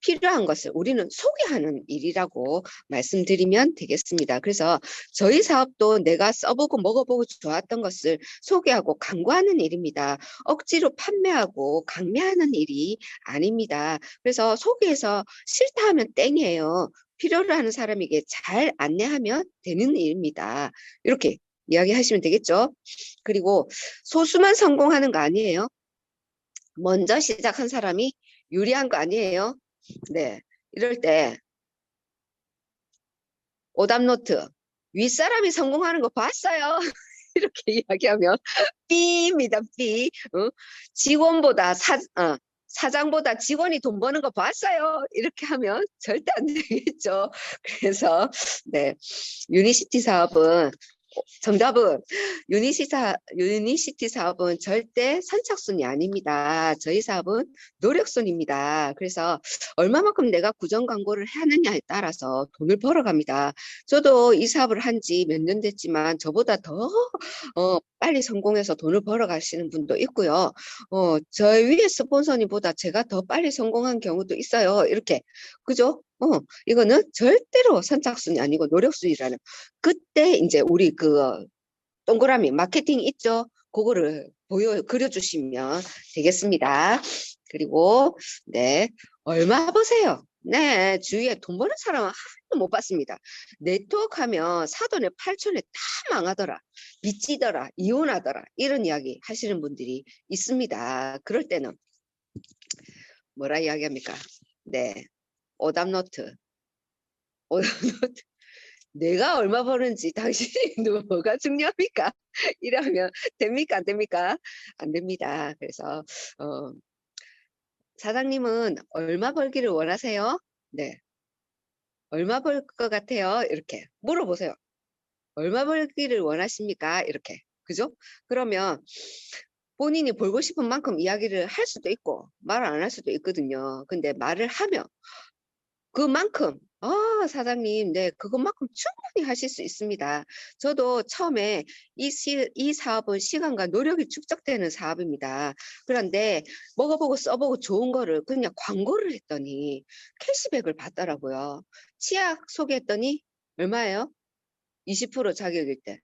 필요한 것을 우리는 소개하는 일이라고 말씀드리면 되겠습니다. 그래서 저희 사업도 내가 써보고 먹어보고 좋았던 것을 소개하고 광고하는 일입니다. 억지로 판매하고 강매하는 일이 아닙니다. 그래서 소개해서 싫다 하면 땡이에요. 필요로 하는 사람에게 잘 안내하면 되는 일입니다. 이렇게 이야기하시면 되겠죠. 그리고 소수만 성공하는 거 아니에요. 먼저 시작한 사람이 유리한 거 아니에요. 네. 이럴 때 오답노트. 윗사람이 성공하는 거 봤어요. 이렇게 이야기하면 B입니다. B. 직원보다 사장보다 직원이 돈 버는 거 봤어요. 이렇게 하면 절대 안 되겠죠. 그래서 네, 유니시티 사업은 정답은 유니시티 사업은 절대 선착순이 아닙니다. 저희 사업은 노력순입니다. 그래서 얼마만큼 내가 구정 광고를 하느냐에 따라서 돈을 벌어갑니다. 저도 이 사업을 한 지 몇 년 됐지만 저보다 더 빨리 성공해서 돈을 벌어가시는 분도 있고요. 저 위에 스폰서님보다 제가 더 빨리 성공한 경우도 있어요. 이렇게 그죠? 이거는 절대로 선착순이 아니고 노력순이라는. 그때 이제 우리 그 동그라미 마케팅 있죠? 그거를 그려주시면 되겠습니다. 그리고 네, 얼마 버세요? 네, 주위에 돈 버는 사람은 하나도 못 봤습니다. 네트워크하면 사돈의 8촌에 다 망하더라, 빚지더라, 이혼하더라, 이런 이야기 하시는 분들이 있습니다. 그럴 때는 뭐라 이야기합니까? 네, 오답노트. 오답노트. 내가 얼마 버는지 당신이 뭐가 중요합니까? 이러면 됩니까? 안 됩니까? 안 됩니다. 그래서 사장님은 얼마 벌기를 원하세요? 네. 얼마 벌 것 같아요? 이렇게 물어보세요. 얼마 벌기를 원하십니까? 이렇게. 그죠? 그러면 본인이 벌고 싶은 만큼 이야기를 할 수도 있고 말을 안 할 수도 있거든요. 근데 말을 하면 그만큼 사장님, 네, 그것만큼 충분히 하실 수 있습니다. 저도 처음에 이 사업은 시간과 노력이 축적되는 사업입니다. 그런데 먹어보고 써보고 좋은 거를 그냥 광고를 했더니 캐시백을 받더라고요. 치약 소개했더니 얼마예요? 20% 자격일 때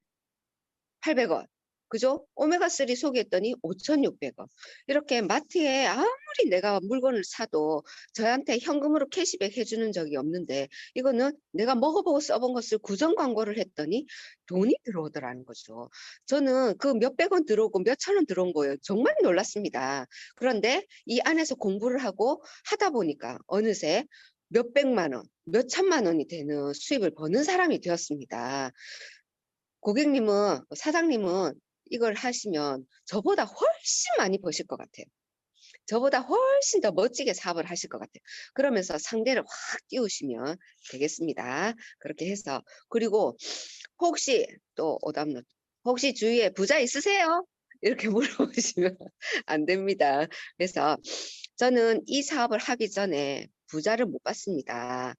800원. 그죠? 오메가3 소개했더니 5,600원. 이렇게 마트에 아무리 내가 물건을 사도 저한테 현금으로 캐시백 해주는 적이 없는데 이거는 내가 먹어보고 써본 것을 구정 광고를 했더니 돈이 들어오더라는 거죠. 저는 그 몇백 원 들어오고 몇천 원 들어온 거예요. 정말 놀랐습니다. 그런데 이 안에서 공부를 하고 하다 보니까 어느새 몇백만 원, 몇천만 원이 되는 수입을 버는 사람이 되었습니다. 고객님은, 사장님은 이걸 하시면 저보다 훨씬 많이 버실 것 같아요. 저보다 훨씬 더 멋지게 사업을 하실 것 같아요. 그러면서 상대를 확 띄우시면 되겠습니다. 그렇게 해서. 그리고 혹시 또 오답노트. 혹시 주위에 부자 있으세요? 이렇게 물어보시면 안 됩니다. 그래서 저는 이 사업을 하기 전에 부자를 못 봤습니다.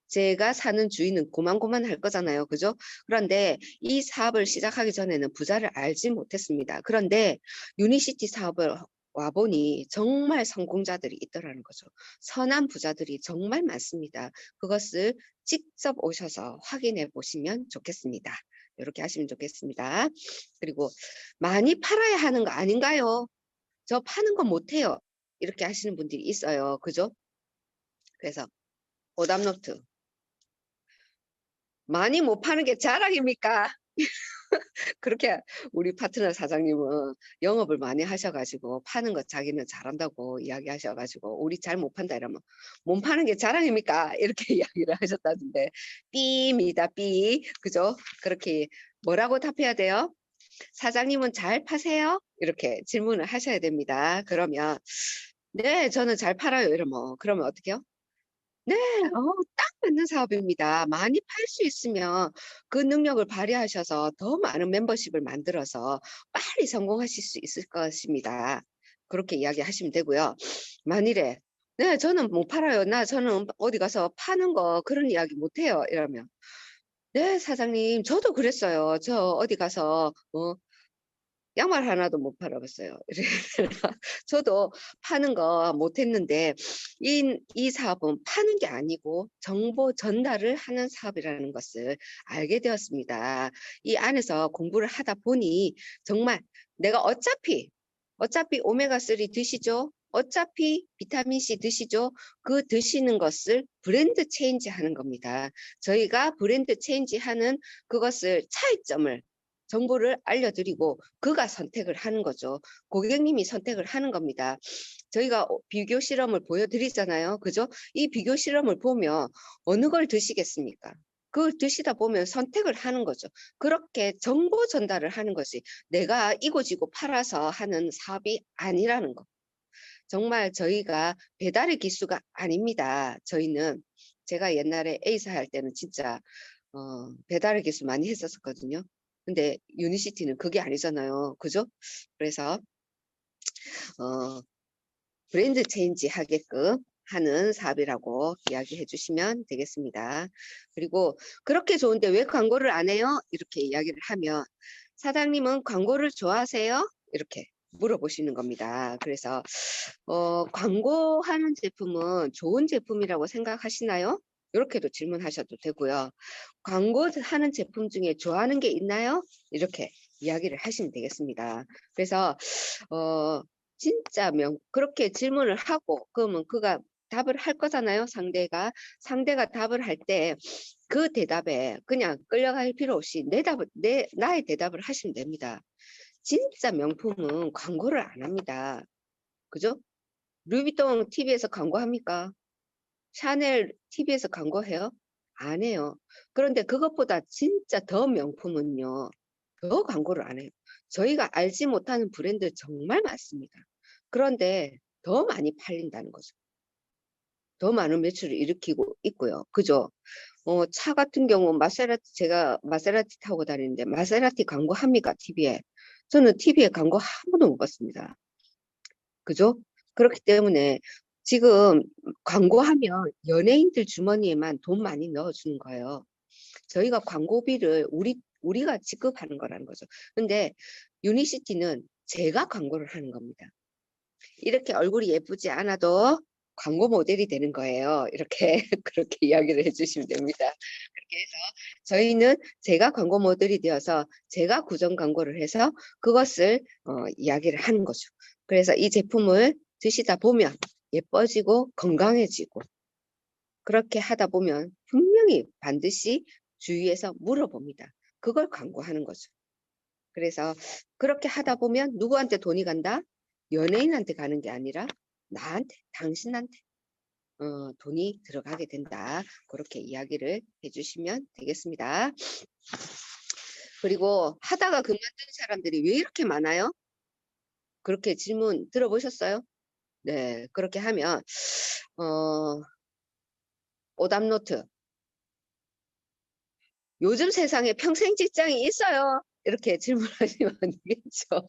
제가 사는 주인은 고만고만할 거잖아요. 그죠? 그런데 이 사업을 시작하기 전에는 부자를 알지 못했습니다. 그런데 유니시티 사업을 와보니 정말 성공자들이 있더라는 거죠. 선한 부자들이 정말 많습니다. 그것을 직접 오셔서 확인해 보시면 좋겠습니다. 이렇게 하시면 좋겠습니다. 그리고 많이 팔아야 하는 거 아닌가요? 저 파는 거 못해요. 이렇게 하시는 분들이 있어요. 그죠? 그래서 오답노트. 많이 못 파는 게 자랑입니까? 그렇게 우리 파트너 사장님은 영업을 많이 하셔가지고 파는 거 자기는 잘한다고 이야기하셔가지고 우리 잘 못 판다 이러면 못 파는 게 자랑입니까? 이렇게 이야기를 하셨다던데 B입니다. B. 그죠? 그렇게 뭐라고 답해야 돼요? 사장님은 잘 파세요? 이렇게 질문을 하셔야 됩니다. 그러면 네, 저는 잘 팔아요. 이러면 그러면 어떻게 해요? 네, 딱 맞는 사업입니다. 많이 팔 수 있으면 그 능력을 발휘하셔서 더 많은 멤버십을 만들어서 빨리 성공하실 수 있을 것입니다. 그렇게 이야기하시면 되고요. 만일에 네, 저는 못 팔아요. 저는 어디 가서 파는 거 그런 이야기 못 해요. 이러면 네, 사장님, 저도 그랬어요. 저 어디 가서 양말 하나도 못 팔아봤어요. 저도 파는 거 못했는데 이 사업은 파는 게 아니고 정보 전달을 하는 사업이라는 것을 알게 되었습니다. 이 안에서 공부를 하다 보니 정말 내가 어차피 오메가3 드시죠? 어차피 비타민C 드시죠? 그 드시는 것을 브랜드 체인지 하는 겁니다. 저희가 브랜드 체인지 하는 그것을 차이점을 정보를 알려드리고 그가 선택을 하는 거죠. 고객님이 선택을 하는 겁니다. 저희가 비교 실험을 보여드리잖아요. 그죠? 이 비교 실험을 보면 어느 걸 드시겠습니까? 그걸 드시다 보면 선택을 하는 거죠. 그렇게 정보 전달을 하는 것이 내가 이고지고 팔아서 하는 사업이 아니라는 거. 정말 저희가 배달의 기수가 아닙니다. 저희는 제가 옛날에 A사 할 때는 진짜 배달의 기수 많이 했었거든요. 근데 유니시티는 그게 아니잖아요. 그죠? 그래서 브랜드 체인지 하게끔 하는 사업이라고 이야기해 주시면 되겠습니다. 그리고 그렇게 좋은데 왜 광고를 안 해요? 이렇게 이야기를 하면 사장님은 광고를 좋아하세요? 이렇게 물어보시는 겁니다. 그래서 광고하는 제품은 좋은 제품이라고 생각하시나요? 이렇게도 질문하셔도 되고요. 광고하는 제품 중에 좋아하는 게 있나요? 이렇게 이야기를 하시면 되겠습니다. 그래서 진짜 그렇게 질문을 하고 그러면 그가 답을 할 거잖아요. 상대가 답을 할 때 그 대답에 그냥 끌려갈 필요 없이 나의 대답을 하시면 됩니다. 진짜 명품은 광고를 안 합니다. 그죠? 루이비통 TV에서 광고합니까? 샤넬 TV에서 광고해요? 안 해요. 그런데 그것보다 진짜 더 명품은요. 더 광고를 안 해요. 저희가 알지 못하는 브랜드 정말 많습니다. 그런데 더 많이 팔린다는 거죠. 더 많은 매출을 일으키고 있고요. 그죠? 차 같은 경우 제가 마세라티 타고 다니는데 마세라티 광고합니까? TV에. 저는 TV에 광고 한 번도 못 봤습니다. 그죠? 그렇기 때문에 지금 광고하면 연예인들 주머니에만 돈 많이 넣어주는 거예요. 저희가 광고비를 우리가 지급하는 거라는 거죠. 근데 유니시티는 제가 광고를 하는 겁니다. 이렇게 얼굴이 예쁘지 않아도 광고 모델이 되는 거예요. 이렇게 그렇게 이야기를 해주시면 됩니다. 그렇게 해서 저희는 제가 광고 모델이 되어서 제가 구정 광고를 해서 그것을 이야기를 하는 거죠. 그래서 이 제품을 드시다 보면 예뻐지고 건강해지고 그렇게 하다 보면 분명히 반드시 주위에서 물어봅니다. 그걸 광고하는 거죠. 그래서 그렇게 하다 보면 누구한테 돈이 간다? 연예인한테 가는 게 아니라 나한테, 당신한테 돈이 들어가게 된다. 그렇게 이야기를 해주시면 되겠습니다. 그리고 하다가 그만둔 사람들이 왜 이렇게 많아요? 그렇게 질문 들어보셨어요? 네, 그렇게 하면 오답노트. 요즘 세상에 평생 직장이 있어요? 이렇게 질문하시면 안 되겠죠.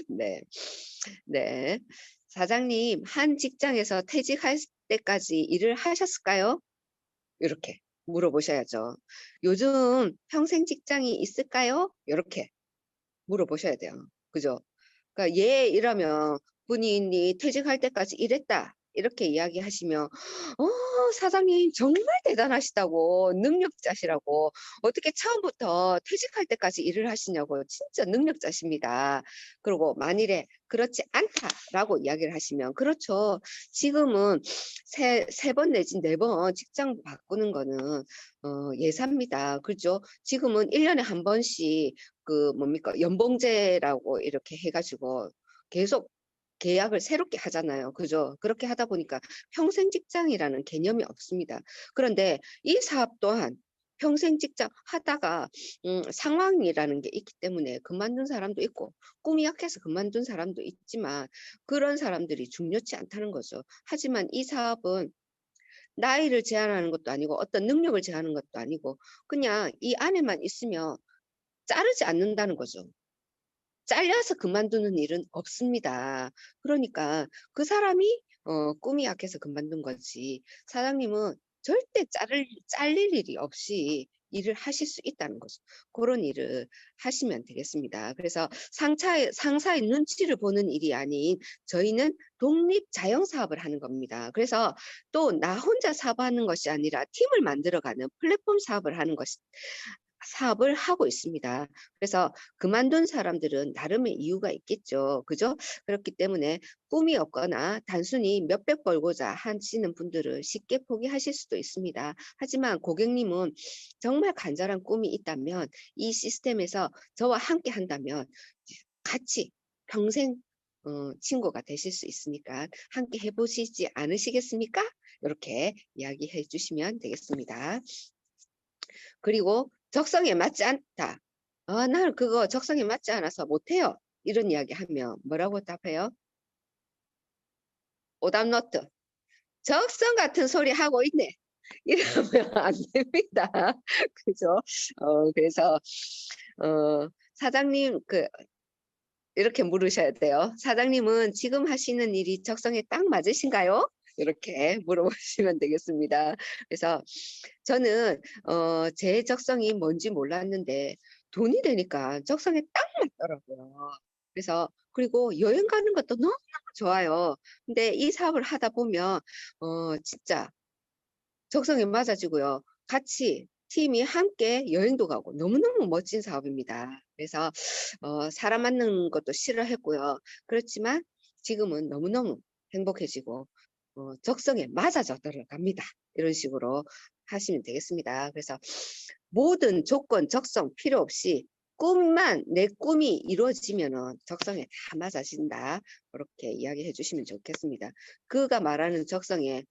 네. 네. 사장님, 한 직장에서 퇴직할 때까지 일을 하셨을까요? 이렇게 물어보셔야죠. 요즘 평생 직장이 있을까요? 이렇게 물어보셔야 돼요. 그죠? 그러니까 예 이러면 본인이 퇴직할 때까지 일했다. 이렇게 이야기하시면 사장님 정말 대단하시다고 능력자시라고 어떻게 처음부터 퇴직할 때까지 일을 하시냐고 진짜 능력자십니다. 그리고 만일에 그렇지 않다라고 이야기를 하시면 그렇죠. 지금은 세 번 내지 네 번 직장 바꾸는 거는 예사입니다. 그렇죠? 지금은 1년에 한 번씩 그 뭡니까 연봉제라고 이렇게 해가지고 계속 계약을 새롭게 하잖아요. 그죠? 그렇게 하다 보니까 평생 직장이라는 개념이 없습니다. 그런데 이 사업 또한 평생 직장 하다가 상황이라는 게 있기 때문에 그만둔 사람도 있고 꿈이 약해서 그만둔 사람도 있지만 그런 사람들이 중요치 않다는 거죠. 하지만 이 사업은 나이를 제한하는 것도 아니고 어떤 능력을 제한하는 것도 아니고 그냥 이 안에만 있으면 자르지 않는다는 거죠. 잘려서 그만두는 일은 없습니다. 그러니까 그 사람이 꿈이 약해서 그만둔 거지. 사장님은 절대 잘릴 일이 없이 일을 하실 수 있다는 거죠. 그런 일을 하시면 되겠습니다. 그래서 상사의 눈치를 보는 일이 아닌 저희는 독립 자영 사업을 하는 겁니다. 그래서 또 나 혼자 사업하는 것이 아니라 팀을 만들어가는 플랫폼 사업을 하는 것이 사업을 하고 있습니다. 그래서 그만둔 사람들은 나름의 이유가 있겠죠. 그죠? 그렇기 때문에 꿈이 없거나 단순히 몇백 벌고자 하시는 분들은 쉽게 포기하실 수도 있습니다. 하지만 고객님은 정말 간절한 꿈이 있다면 이 시스템에서 저와 함께 한다면 같이 평생 친구가 되실 수 있으니까 함께 해보시지 않으시겠습니까? 이렇게 이야기해 주시면 되겠습니다. 그리고 적성에 맞지 않다. 나는 그거 적성에 맞지 않아서 못해요. 이런 이야기 하면 뭐라고 답해요? 오답노트. 적성 같은 소리 하고 있네. 이러면 안 됩니다. 그죠? 그래서, 사장님, 이렇게 물으셔야 돼요. 사장님은 지금 하시는 일이 적성에 딱 맞으신가요? 이렇게 물어보시면 되겠습니다. 그래서 저는 제 적성이 뭔지 몰랐는데 돈이 되니까 적성에 딱 맞더라고요. 그래서 그리고 여행 가는 것도 너무 좋아요. 근데 이 사업을 하다 보면 진짜 적성에 맞아지고요. 같이 팀이 함께 여행도 가고 너무너무 멋진 사업입니다. 그래서 사람 만나는 것도 싫어했고요. 그렇지만 지금은 너무너무 행복해지고 적성에 맞아져 들어갑니다. 이런 식으로 하시면 되겠습니다. 그래서 모든 조건, 적성 필요 없이 꿈만 내 꿈이 이루어지면은 적성에 다 맞아진다. 그렇게 이야기해 주시면 좋겠습니다. 그가 말하는 적성에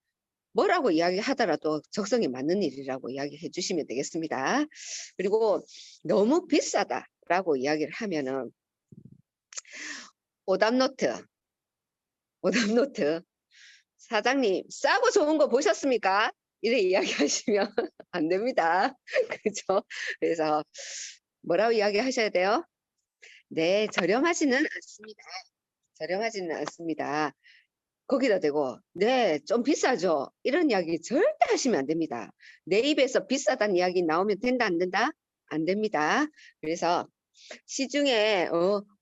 뭐라고 이야기하더라도 적성에 맞는 일이라고 이야기해 주시면 되겠습니다. 그리고 너무 비싸다라고 이야기를 하면은 오답노트, 오답노트. 사장님 싸고 좋은 거 보셨습니까? 이래 이야기하시면 안 됩니다. 그죠? 그래서 뭐라고 이야기하셔야 돼요? 네, 저렴하지는 않습니다. 저렴하지는 않습니다. 거기다 대고 네, 좀 비싸죠. 이런 이야기 절대 하시면 안 됩니다. 내 입에서 비싸다는 이야기 나오면 된다, 안 된다? 안 됩니다. 그래서 시중에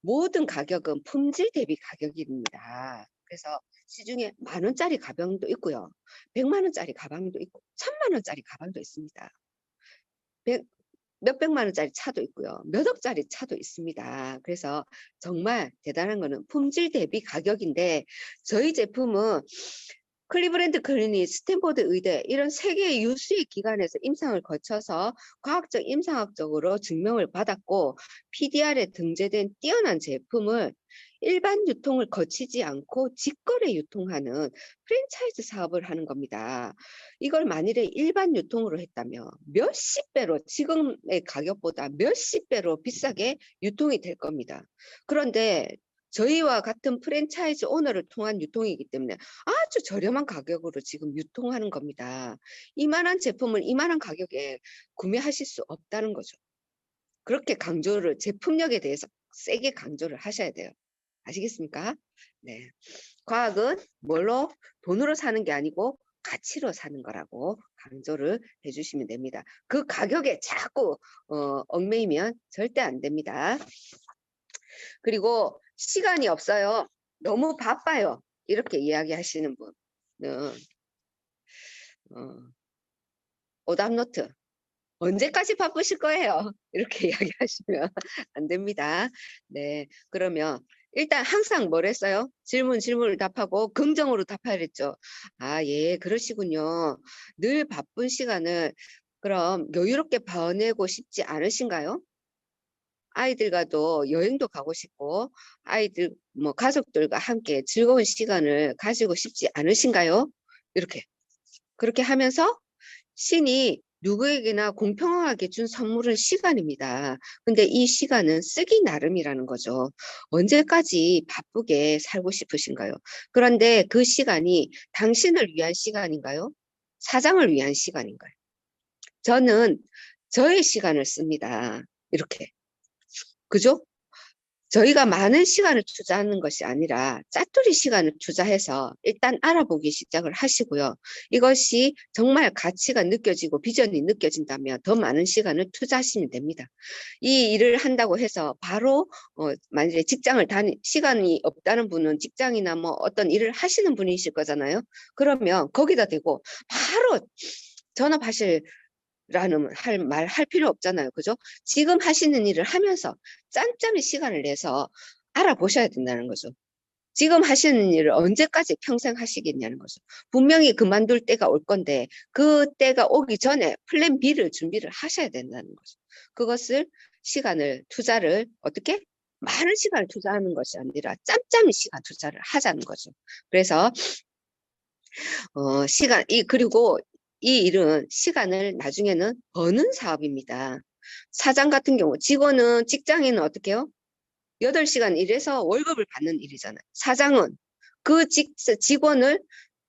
모든 가격은 품질 대비 가격입니다. 그래서 시중에 10,000원짜리 가방도 있고요. 100만 원짜리 가방도 있고 1,000만 원짜리 가방도 있습니다. 몇백만 원짜리 차도 있고요. 몇 억짜리 차도 있습니다. 그래서 정말 대단한 거는 품질 대비 가격인데 저희 제품은 클리브랜드 클리닉, 스탠포드 의대 이런 세계 유수의 기관에서 임상을 거쳐서 과학적 임상학적으로 증명을 받았고 PDR에 등재된 뛰어난 제품을 일반 유통을 거치지 않고 직거래 유통하는 프랜차이즈 사업을 하는 겁니다. 이걸 만일에 일반 유통으로 했다면 몇십 배로 지금의 가격보다 몇십 배로 비싸게 유통이 될 겁니다. 그런데 저희와 같은 프랜차이즈 오너를 통한 유통이기 때문에 아주 저렴한 가격으로 지금 유통하는 겁니다. 이만한 제품을 이만한 가격에 구매하실 수 없다는 거죠. 그렇게 강조를 제품력에 대해서 세게 강조를 하셔야 돼요. 아시겠습니까? 네. 과학은 뭘로? 돈으로 사는 게 아니고 가치로 사는 거라고 강조를 해주시면 됩니다. 그 가격에 자꾸 얽매이면 절대 안 됩니다. 그리고 시간이 없어요. 너무 바빠요. 이렇게 이야기하시는 분은 오답노트. 언제까지 바쁘실 거예요? 이렇게 이야기하시면 안 됩니다. 네, 그러면 일단 항상 뭘 했어요? 질문을 답하고 긍정으로 답해야 했죠. 아, 예, 그러시군요. 늘 바쁜 시간을 그럼 여유롭게 보내고 싶지 않으신가요? 아이들과도 여행도 가고 싶고 아이들 뭐 가족들과 함께 즐거운 시간을 가지고 싶지 않으신가요? 이렇게 그렇게 하면서 신이 누구에게나 공평하게 준 선물은 시간입니다. 근데 이 시간은 쓰기 나름이라는 거죠. 언제까지 바쁘게 살고 싶으신가요? 그런데 그 시간이 당신을 위한 시간인가요? 사장을 위한 시간인가요? 저는 저의 시간을 씁니다. 이렇게. 그죠? 저희가 많은 시간을 투자하는 것이 아니라 짜투리 시간을 투자해서 일단 알아보기 시작을 하시고요. 이것이 정말 가치가 느껴지고 비전이 느껴진다면 더 많은 시간을 투자하시면 됩니다. 이 일을 한다고 해서 바로 만약에 시간이 없다는 분은 직장이나 뭐 어떤 일을 하시는 분이실 거잖아요. 그러면 거기다 대고 바로 전업하실 라는 말 할 필요 없잖아요. 그죠? 지금 하시는 일을 하면서 짬짬이 시간을 내서 알아보셔야 된다는 거죠. 지금 하시는 일을 언제까지 평생 하시겠냐는 거죠. 분명히 그만둘 때가 올 건데 그 때가 오기 전에 플랜 B를 준비를 하셔야 된다는 거죠. 그것을 시간을 투자를 어떻게? 많은 시간을 투자하는 것이 아니라 짬짬이 시간 투자를 하자는 거죠. 그래서 그리고 이 일은 시간을 나중에는 버는 사업입니다. 사장 같은 경우 직장인은 어떻게 해요? 8시간 일해서 월급을 받는 일이잖아요. 사장은 직원을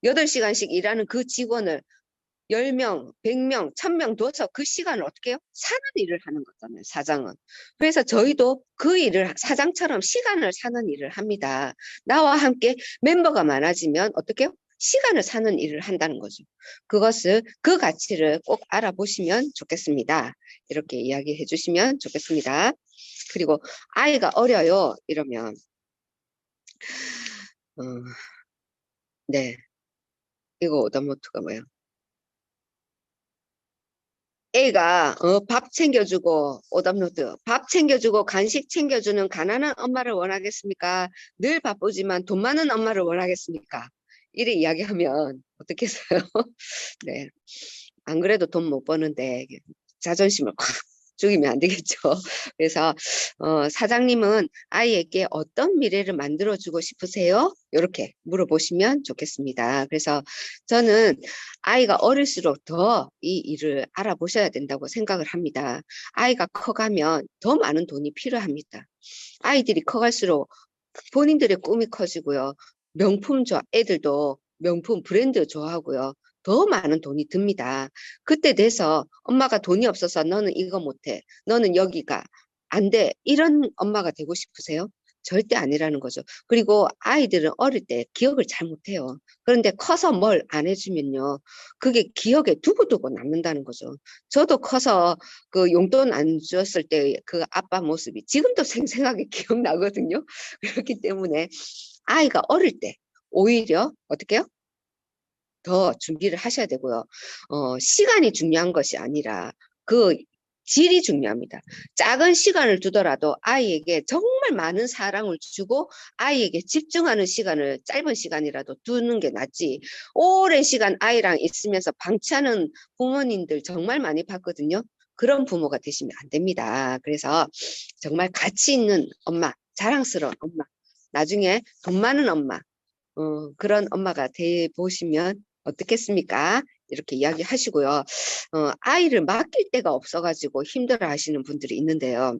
8시간씩 일하는 그 직원을 10명, 100명, 1000명 둬서 그 시간을 어떻게 해요? 사는 일을 하는 거잖아요, 사장은. 그래서 저희도 그 일을 사장처럼 시간을 사는 일을 합니다. 나와 함께 멤버가 많아지면 어떻게 해요? 시간을 사는 일을 한다는 거죠. 그 가치를 꼭 알아보시면 좋겠습니다. 이렇게 이야기해 주시면 좋겠습니다. 그리고 아이가 어려요. 이러면 어, 네. 이거 오답노트가 뭐야? 애가 밥 챙겨주고 오답노트 밥 챙겨주고 간식 챙겨주는 가난한 엄마를 원하겠습니까? 늘 바쁘지만 돈 많은 엄마를 원하겠습니까? 이래 이야기하면 어떻겠어요? 네. 안 그래도 돈 못 버는데 자존심을 확 죽이면 안 되겠죠. 그래서 사장님은 아이에게 어떤 미래를 만들어주고 싶으세요? 이렇게 물어보시면 좋겠습니다. 그래서 저는 아이가 어릴수록 더 이 일을 알아보셔야 된다고 생각을 합니다. 아이가 커가면 더 많은 돈이 필요합니다. 아이들이 커갈수록 본인들의 꿈이 커지고요. 애들도 명품 브랜드 좋아하고요. 더 많은 돈이 듭니다. 그때 돼서 엄마가 돈이 없어서 너는 이거 못해. 너는 여기가 안 돼. 이런 엄마가 되고 싶으세요? 절대 아니라는 거죠. 그리고 아이들은 어릴 때 기억을 잘 못해요. 그런데 커서 뭘 안 해주면요. 그게 기억에 두고두고 남는다는 거죠. 저도 커서 그 용돈 안 줬을 때 그 아빠 모습이 지금도 생생하게 기억나거든요. 그렇기 때문에 아이가 어릴 때 오히려 어떻게 해요? 더 준비를 하셔야 되고요. 시간이 중요한 것이 아니라 그 질이 중요합니다. 작은 시간을 두더라도 아이에게 정말 많은 사랑을 주고 아이에게 집중하는 시간을 짧은 시간이라도 두는 게 낫지. 오랜 시간 아이랑 있으면서 방치하는 부모님들 정말 많이 봤거든요. 그런 부모가 되시면 안 됩니다. 그래서 정말 가치 있는 엄마, 자랑스러운 엄마, 나중에 돈 많은 엄마, 그런 엄마가 돼 보시면 어떻겠습니까? 이렇게 이야기하시고요. 아이를 맡길 데가 없어가지고 힘들어 하시는 분들이 있는데요.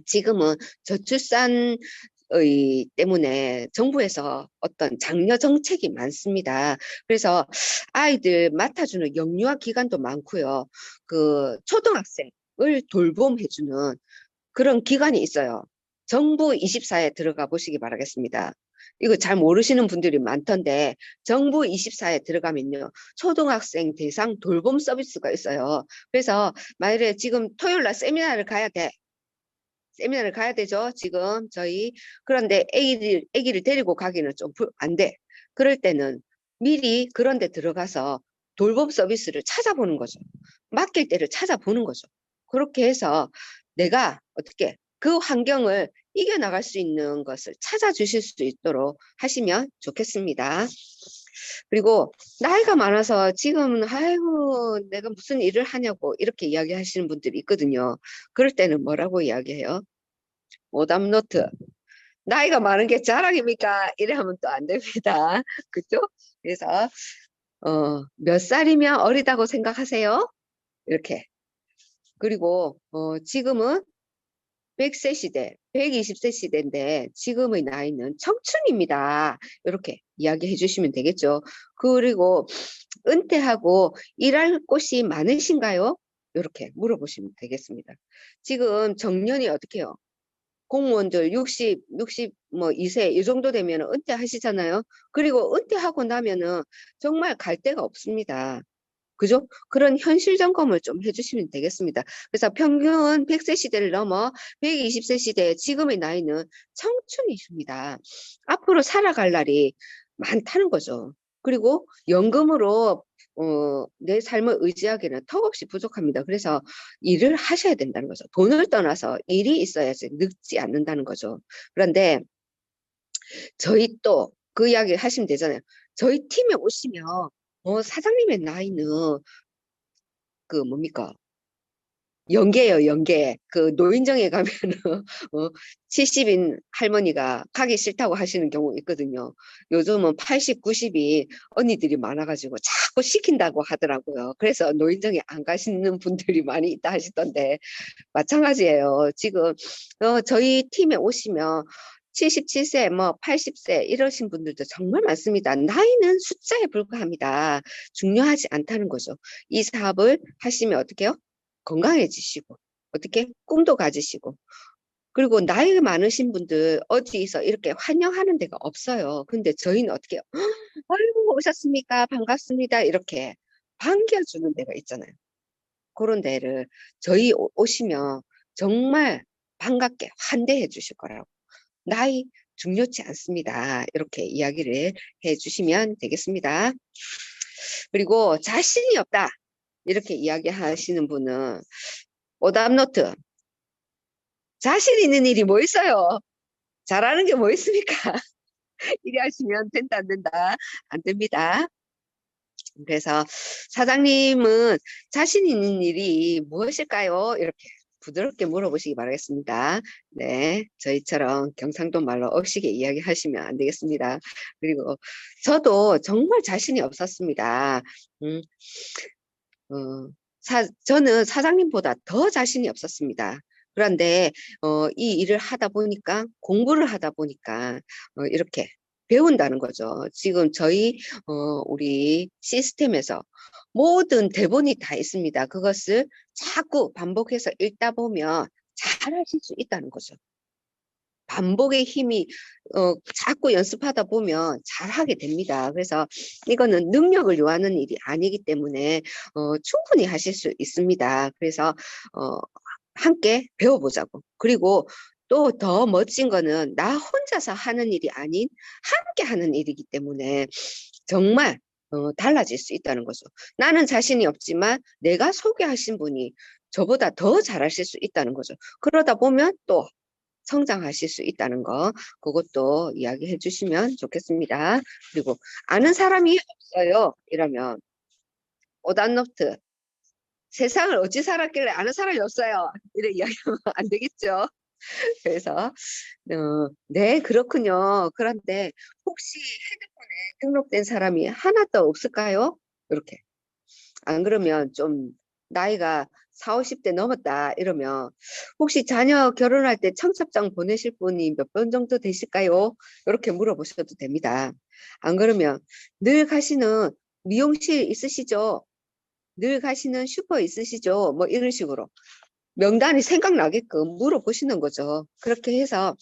지금은 저출산 때문에 정부에서 어떤 장려 정책이 많습니다. 그래서 아이들 맡아주는 영유아 기관도 많고요. 그 초등학생을 돌봄해주는 그런 기관이 있어요. 정부 24에 들어가 보시기 바라겠습니다. 이거 잘 모르시는 분들이 많던데 정부 24에 들어가면요. 초등학생 대상 돌봄 서비스가 있어요. 그래서 만약에 지금 토요일 날 세미나를 가야 돼. 세미나를 가야 되죠. 지금 저희. 그런데 아기를 데리고 가기는 좀 안 돼. 그럴 때는 미리 그런 데 들어가서 돌봄 서비스를 찾아보는 거죠. 맡길 때를 찾아보는 거죠. 그렇게 해서 내가 어떻게 그 환경을 이겨나갈 수 있는 것을 찾아주실 수 있도록 하시면 좋겠습니다. 그리고 나이가 많아서 지금은 아이고 내가 무슨 일을 하냐고 이렇게 이야기하시는 분들이 있거든요. 그럴 때는 뭐라고 이야기해요? 오답노트. 나이가 많은 게 자랑입니까? 이래 하면 또 안 됩니다. 그죠? 그래서 몇 살이면 어리다고 생각하세요? 이렇게. 그리고 지금은 100세 시대, 120세 시대인데 지금의 나이는 청춘입니다. 이렇게 이야기해 주시면 되겠죠. 그리고 은퇴하고 일할 곳이 많으신가요? 이렇게 물어보시면 되겠습니다. 지금 정년이 어떻게 해요? 공무원들 60 뭐 2세 이 정도 되면 은퇴하시잖아요. 그리고 은퇴하고 나면은 정말 갈 데가 없습니다. 그죠? 그런 현실 점검을 좀 해주시면 되겠습니다. 그래서 평균 100세 시대를 넘어 120세 시대 지금의 나이는 청춘이십니다. 앞으로 살아갈 날이 많다는 거죠. 그리고 연금으로 내 삶을 의지하기는 턱없이 부족합니다. 그래서 일을 하셔야 된다는 거죠. 돈을 떠나서 일이 있어야지 늙지 않는다는 거죠. 그런데 저희 또 그 이야기 하시면 되잖아요. 저희 팀에 오시면 사장님의 나이는 그 뭡니까? 연계예요, 연계. 그 노인정에 가면은 70인 할머니가 가기 싫다고 하시는 경우 있거든요. 요즘은 80, 90이 언니들이 많아가지고 자꾸 시킨다고 하더라고요. 그래서 노인정에 안 가시는 분들이 많이 있다 하시던데 마찬가지예요. 지금 저희 팀에 오시면 77세, 뭐 80세 이러신 분들도 정말 많습니다. 나이는 숫자에 불과합니다. 중요하지 않다는 거죠. 이 사업을 하시면 어떻게 해요? 건강해지시고 어떻게 꿈도 가지시고 그리고 나이 많으신 분들 어디서 이렇게 환영하는 데가 없어요. 근데 저희는 어떻게 해요? 아이고 오셨습니까? 반갑습니다. 이렇게 반겨주는 데가 있잖아요. 그런 데를 저희 오시면 정말 반갑게 환대해 주실 거라고. 나이 중요치 않습니다. 이렇게 이야기를 해 주시면 되겠습니다. 그리고 자신이 없다. 이렇게 이야기하시는 분은 오답노트. 자신 있는 일이 뭐 있어요? 잘하는 게 뭐 있습니까? 이리 하시면 된다, 안 된다? 안 됩니다. 그래서 사장님은 자신 있는 일이 무엇일까요? 이렇게 부드럽게 물어보시기 바라겠습니다. 네, 저희처럼 경상도 말로 억시게 이야기하시면 안 되겠습니다. 그리고 저도 정말 자신이 없었습니다. 음, 어, 저는 사장님보다 더 자신이 없었습니다. 그런데 이 일을 하다 보니까 공부를 하다 보니까 이렇게 배운다는 거죠. 지금 저희 우리 시스템에서 모든 대본이 다 있습니다. 그것을 자꾸 반복해서 읽다 보면 잘하실 수 있다는 거죠. 반복의 힘이 자꾸 연습하다 보면 잘하게 됩니다. 그래서 이거는 능력을 요하는 일이 아니기 때문에 충분히 하실 수 있습니다. 그래서 어, 함께 배워보자고. 그리고 또 더 멋진 거는 나 혼자서 하는 일이 아닌 함께 하는 일이기 때문에 정말 달라질 수 있다는 거죠. 나는 자신이 없지만 내가 소개하신 분이 저보다 더 잘하실 수 있다는 거죠. 그러다 보면 또 성장하실 수 있다는 거, 그것도 이야기해 주시면 좋겠습니다. 그리고 아는 사람이 없어요. 이러면 오답노트. 세상을 어찌 살았길래 아는 사람이 없어요. 이래 이야기하면 안 되겠죠. 그래서 네, 그렇군요. 그런데 혹시 핸드폰에 등록된 사람이 하나도 없을까요? 이렇게. 안 그러면 좀 나이가 4, 50대 넘었다 이러면 혹시 자녀 결혼할 때 청첩장 보내실 분이 몇 번 정도 되실까요? 이렇게 물어보셔도 됩니다. 안 그러면 늘 가시는 미용실 있으시죠? 늘 가시는 슈퍼 있으시죠? 뭐 이런 식으로 명단이 생각나게끔 물어보시는 거죠. 그렇게 해서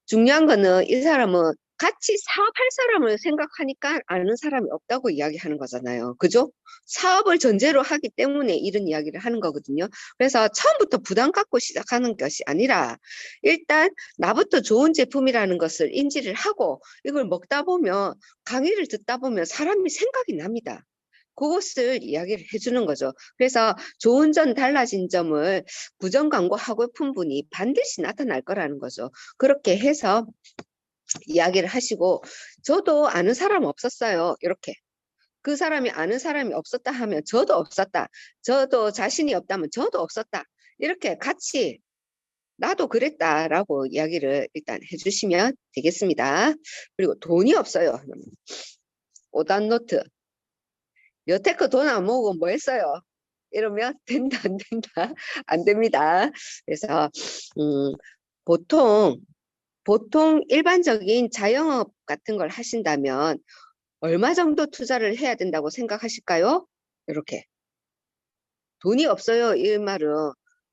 중요한 거는 이 사람은 같이 사업할 사람을 생각하니까 아는 사람이 없다고 이야기하는 거잖아요. 그죠? 사업을 전제로 하기 때문에 이런 이야기를 하는 거거든요. 그래서 처음부터 부담 갖고 시작하는 것이 아니라 일단 나부터 좋은 제품이라는 것을 인지를 하고 이걸 먹다 보면 강의를 듣다 보면 사람이 생각이 납니다. 그것을 이야기를 해주는 거죠. 그래서 좋은 점, 달라진 점을 부정 광고하고픈 분이 반드시 나타날 거라는 거죠. 그렇게 해서 이야기를 하시고 저도 아는 사람 없었어요. 이렇게. 그 사람이 아는 사람이 없었다 하면 저도 없었다. 저도 자신이 없다면 저도 없었다. 이렇게 같이 나도 그랬다라고 이야기를 일단 해주시면 되겠습니다. 그리고 돈이 없어요. 오답노트. 여태껏 돈 안 모으고 뭐 했어요? 이러면 된다, 안 된다? 안 됩니다. 그래서 보통 일반적인 자영업 같은 걸 하신다면 얼마 정도 투자를 해야 된다고 생각하실까요? 이렇게. 돈이 없어요. 이 말은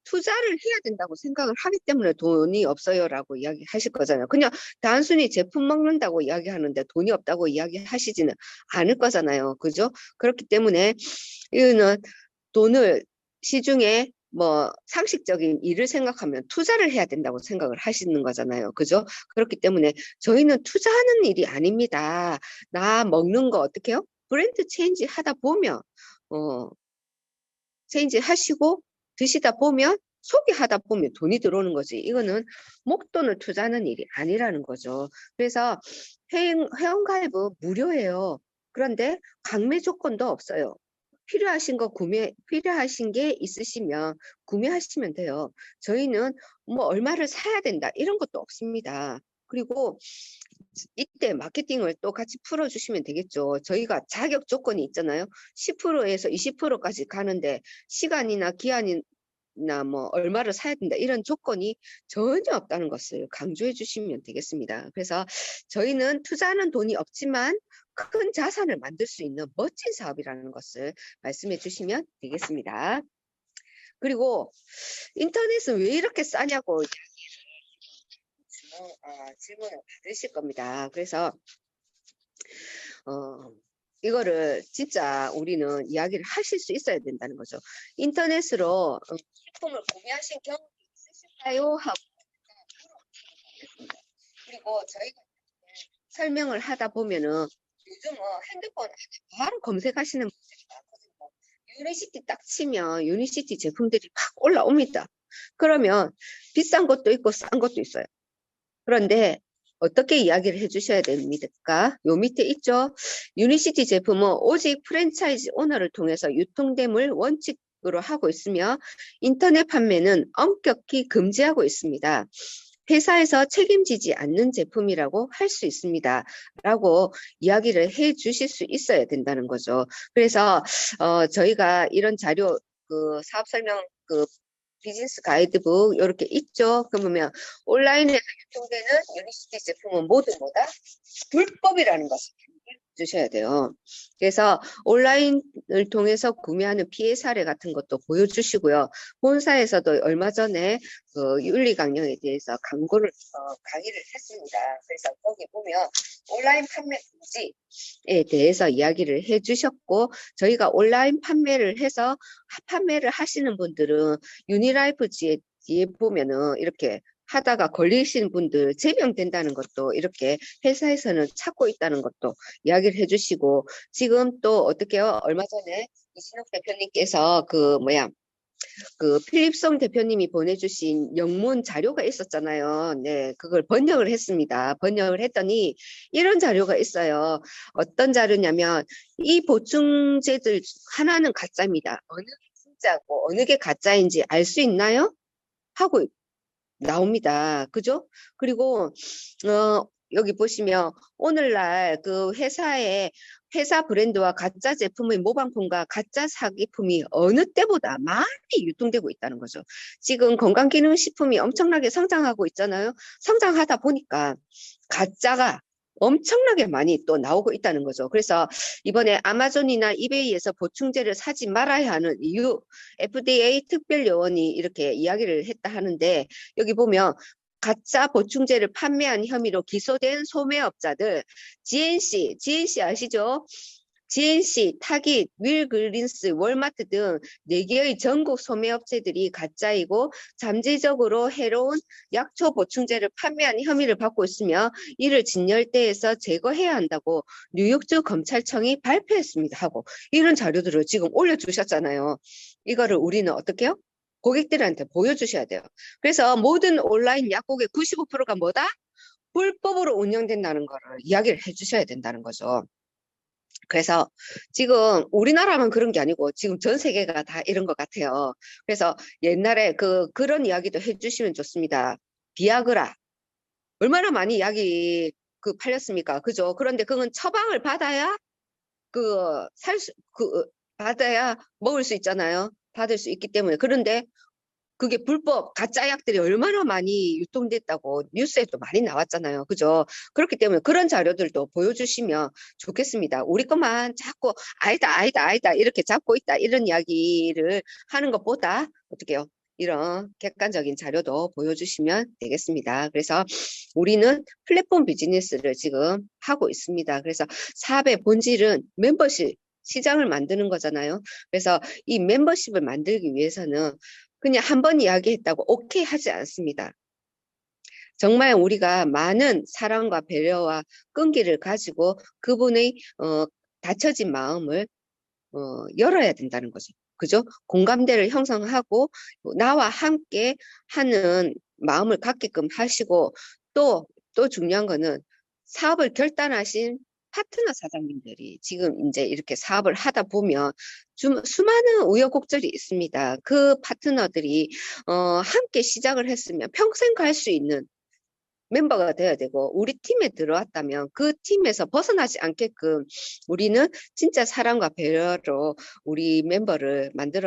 투자를 해야 된다고 생각을 하기 때문에 돈이 없어요라고 이야기하실 거잖아요. 그냥 단순히 제품 먹는다고 이야기하는데 돈이 없다고 이야기하시지는 않을 거잖아요. 그죠? 그렇기 때문에 이거는 돈을 시중에 뭐 상식적인 일을 생각하면 투자를 해야 된다고 생각을 하시는 거잖아요. 그죠? 그렇기 때문에 저희는 투자하는 일이 아닙니다. 나 먹는 거 어떻게 해요? 브랜드 체인지 하다 보면 체인지 하시고 드시다 보면 소비하다 보면 돈이 들어오는 거지. 이거는 목돈을 투자하는 일이 아니라는 거죠. 그래서 회원가입은 무료예요. 그런데 강매 조건도 없어요. 필요하신 게 있으시면 구매하시면 돼요. 저희는 뭐 얼마를 사야 된다 이런 것도 없습니다. 그리고 이때 마케팅을 또 같이 풀어주시면 되겠죠. 저희가 자격 조건이 있잖아요. 10%에서 20%까지 가는데 시간이나 기한이나 뭐 얼마를 사야 된다 이런 조건이 전혀 없다는 것을 강조해 주시면 되겠습니다. 그래서 저희는 투자하는 돈이 없지만 큰 자산을 만들 수 있는 멋진 사업이라는 것을 말씀해 주시면 되겠습니다. 그리고 인터넷은 왜 이렇게 싸냐고 질문을 받으실 겁니다. 그래서 이거를 진짜 우리는 이야기를 하실 수 있어야 된다는 거죠. 인터넷으로 제품을 구매하신 경험이 있으실까요? 하고 그리고 저희가 설명을 하다 보면은 요즘은 핸드폰 바로 검색하시는 분들이 많거든요. 유니시티 딱 치면 유니시티 제품들이 팍 올라옵니다. 그러면 비싼 것도 있고 싼 것도 있어요. 그런데 어떻게 이야기를 해주셔야 됩니까? 요 밑에 있죠. 유니시티 제품은 오직 프랜차이즈 오너를 통해서 유통됨을 원칙으로 하고 있으며 인터넷 판매는 엄격히 금지하고 있습니다. 회사에서 책임지지 않는 제품이라고 할 수 있습니다. 라고 이야기를 해 주실 수 있어야 된다는 거죠. 그래서 저희가 이런 자료 사업 설명 비즈니스 가이드북 이렇게 있죠. 그러면 온라인에서 유통되는 유니시티 제품은 모두 뭐다? 불법이라는 것을 주셔야 돼요. 그래서 온라인을 통해서 구매하는 피해 사례 같은 것도 보여주시고요. 본사에서도 얼마 전에 그 윤리 강령에 대해서 강의를 했습니다. 그래서 거기 보면 온라인 판매 금지에 대해서 이야기를 해주셨고 저희가 온라인 판매를 해서 판매를 하시는 분들은 유니라이프지에 뒤에 보면은 이렇게 하다가 걸리신 분들 제명된다는 것도 이렇게 회사에서는 찾고 있다는 것도 이야기를 해주시고 지금 또 어떻게요? 얼마 전에 이진욱 대표님께서 필립송 대표님이 보내주신 영문 자료가 있었잖아요. 네, 그걸 번역을 했습니다. 번역을 했더니 이런 자료가 있어요. 어떤 자료냐면 이 보충제들 하나는 가짜입니다. 어느 게 진짜고 어느 게 가짜인지 알 수 있나요? 하고 나옵니다. 그죠? 그리고 여기 보시면 오늘날 그 회사 브랜드와 가짜 제품의 모방품과 가짜 사기품이 어느 때보다 많이 유통되고 있다는 거죠. 지금 건강기능식품이 엄청나게 성장하고 있잖아요. 성장하다 보니까 가짜가 엄청나게 많이 또 나오고 있다는 거죠. 그래서 이번에 아마존이나 이베이에서 보충제를 사지 말아야 하는 이유, FDA 특별요원이 이렇게 이야기를 했다 하는데 여기 보면 가짜 보충제를 판매한 혐의로 기소된 소매업자들 GNC 아시죠? GNC, 타깃, 윌그린스, 월마트 등 4개의 전국 소매업체들이 가짜이고 잠재적으로 해로운 약초 보충제를 판매한 혐의를 받고 있으며 이를 진열대에서 제거해야 한다고 뉴욕주 검찰청이 발표했습니다 하고 이런 자료들을 지금 올려주셨잖아요. 이거를 우리는 어떻게 해요? 고객들한테 보여주셔야 돼요. 그래서 모든 온라인 약국의 95%가 뭐다? 불법으로 운영된다는 거를 이야기를 해주셔야 된다는 거죠. 그래서 지금 우리나라만 그런 게 아니고 지금 전 세계가 다 이런 것 같아요. 그래서 옛날에 그런 이야기도 해주시면 좋습니다. 비아그라 얼마나 많이 이야기 팔렸습니까? 그죠? 그런데 그건 처방을 받아야 받아야 먹을 수 있잖아요. 받을 수 있기 때문에. 그런데 그게 불법 가짜 약들이 얼마나 많이 유통됐다고 뉴스에도 많이 나왔잖아요. 그죠? 그렇기 때문에 그런 자료들도 보여주시면 좋겠습니다. 우리 것만 자꾸 아니다 이렇게 잡고 있다 이런 이야기를 하는 것보다 어떻게 해요? 이런 객관적인 자료도 보여주시면 되겠습니다. 그래서 우리는 플랫폼 비즈니스를 지금 하고 있습니다. 그래서 사업의 본질은 멤버십 시장을 만드는 거잖아요. 그래서 이 멤버십을 만들기 위해서는 그냥 한 번 이야기했다고 오케이 하지 않습니다. 정말 우리가 많은 사랑과 배려와 끈기를 가지고 그분의 닫혀진 마음을 열어야 된다는 거죠. 그죠? 공감대를 형성하고 나와 함께 하는 마음을 갖게끔 하시고 또 중요한 거는 사업을 결단하신 파트너 사장님들이 지금 이제 이렇게 사업을 하다 보면 수많은 우여곡절이 있습니다. 그 파트너들이 함께 시작을 했으면 평생 갈 수 있는 멤버가 돼야 되고 우리 팀에 들어왔다면 그 팀에서 벗어나지 않게끔 우리는 진짜 사랑과 배려로 우리 멤버를 만들어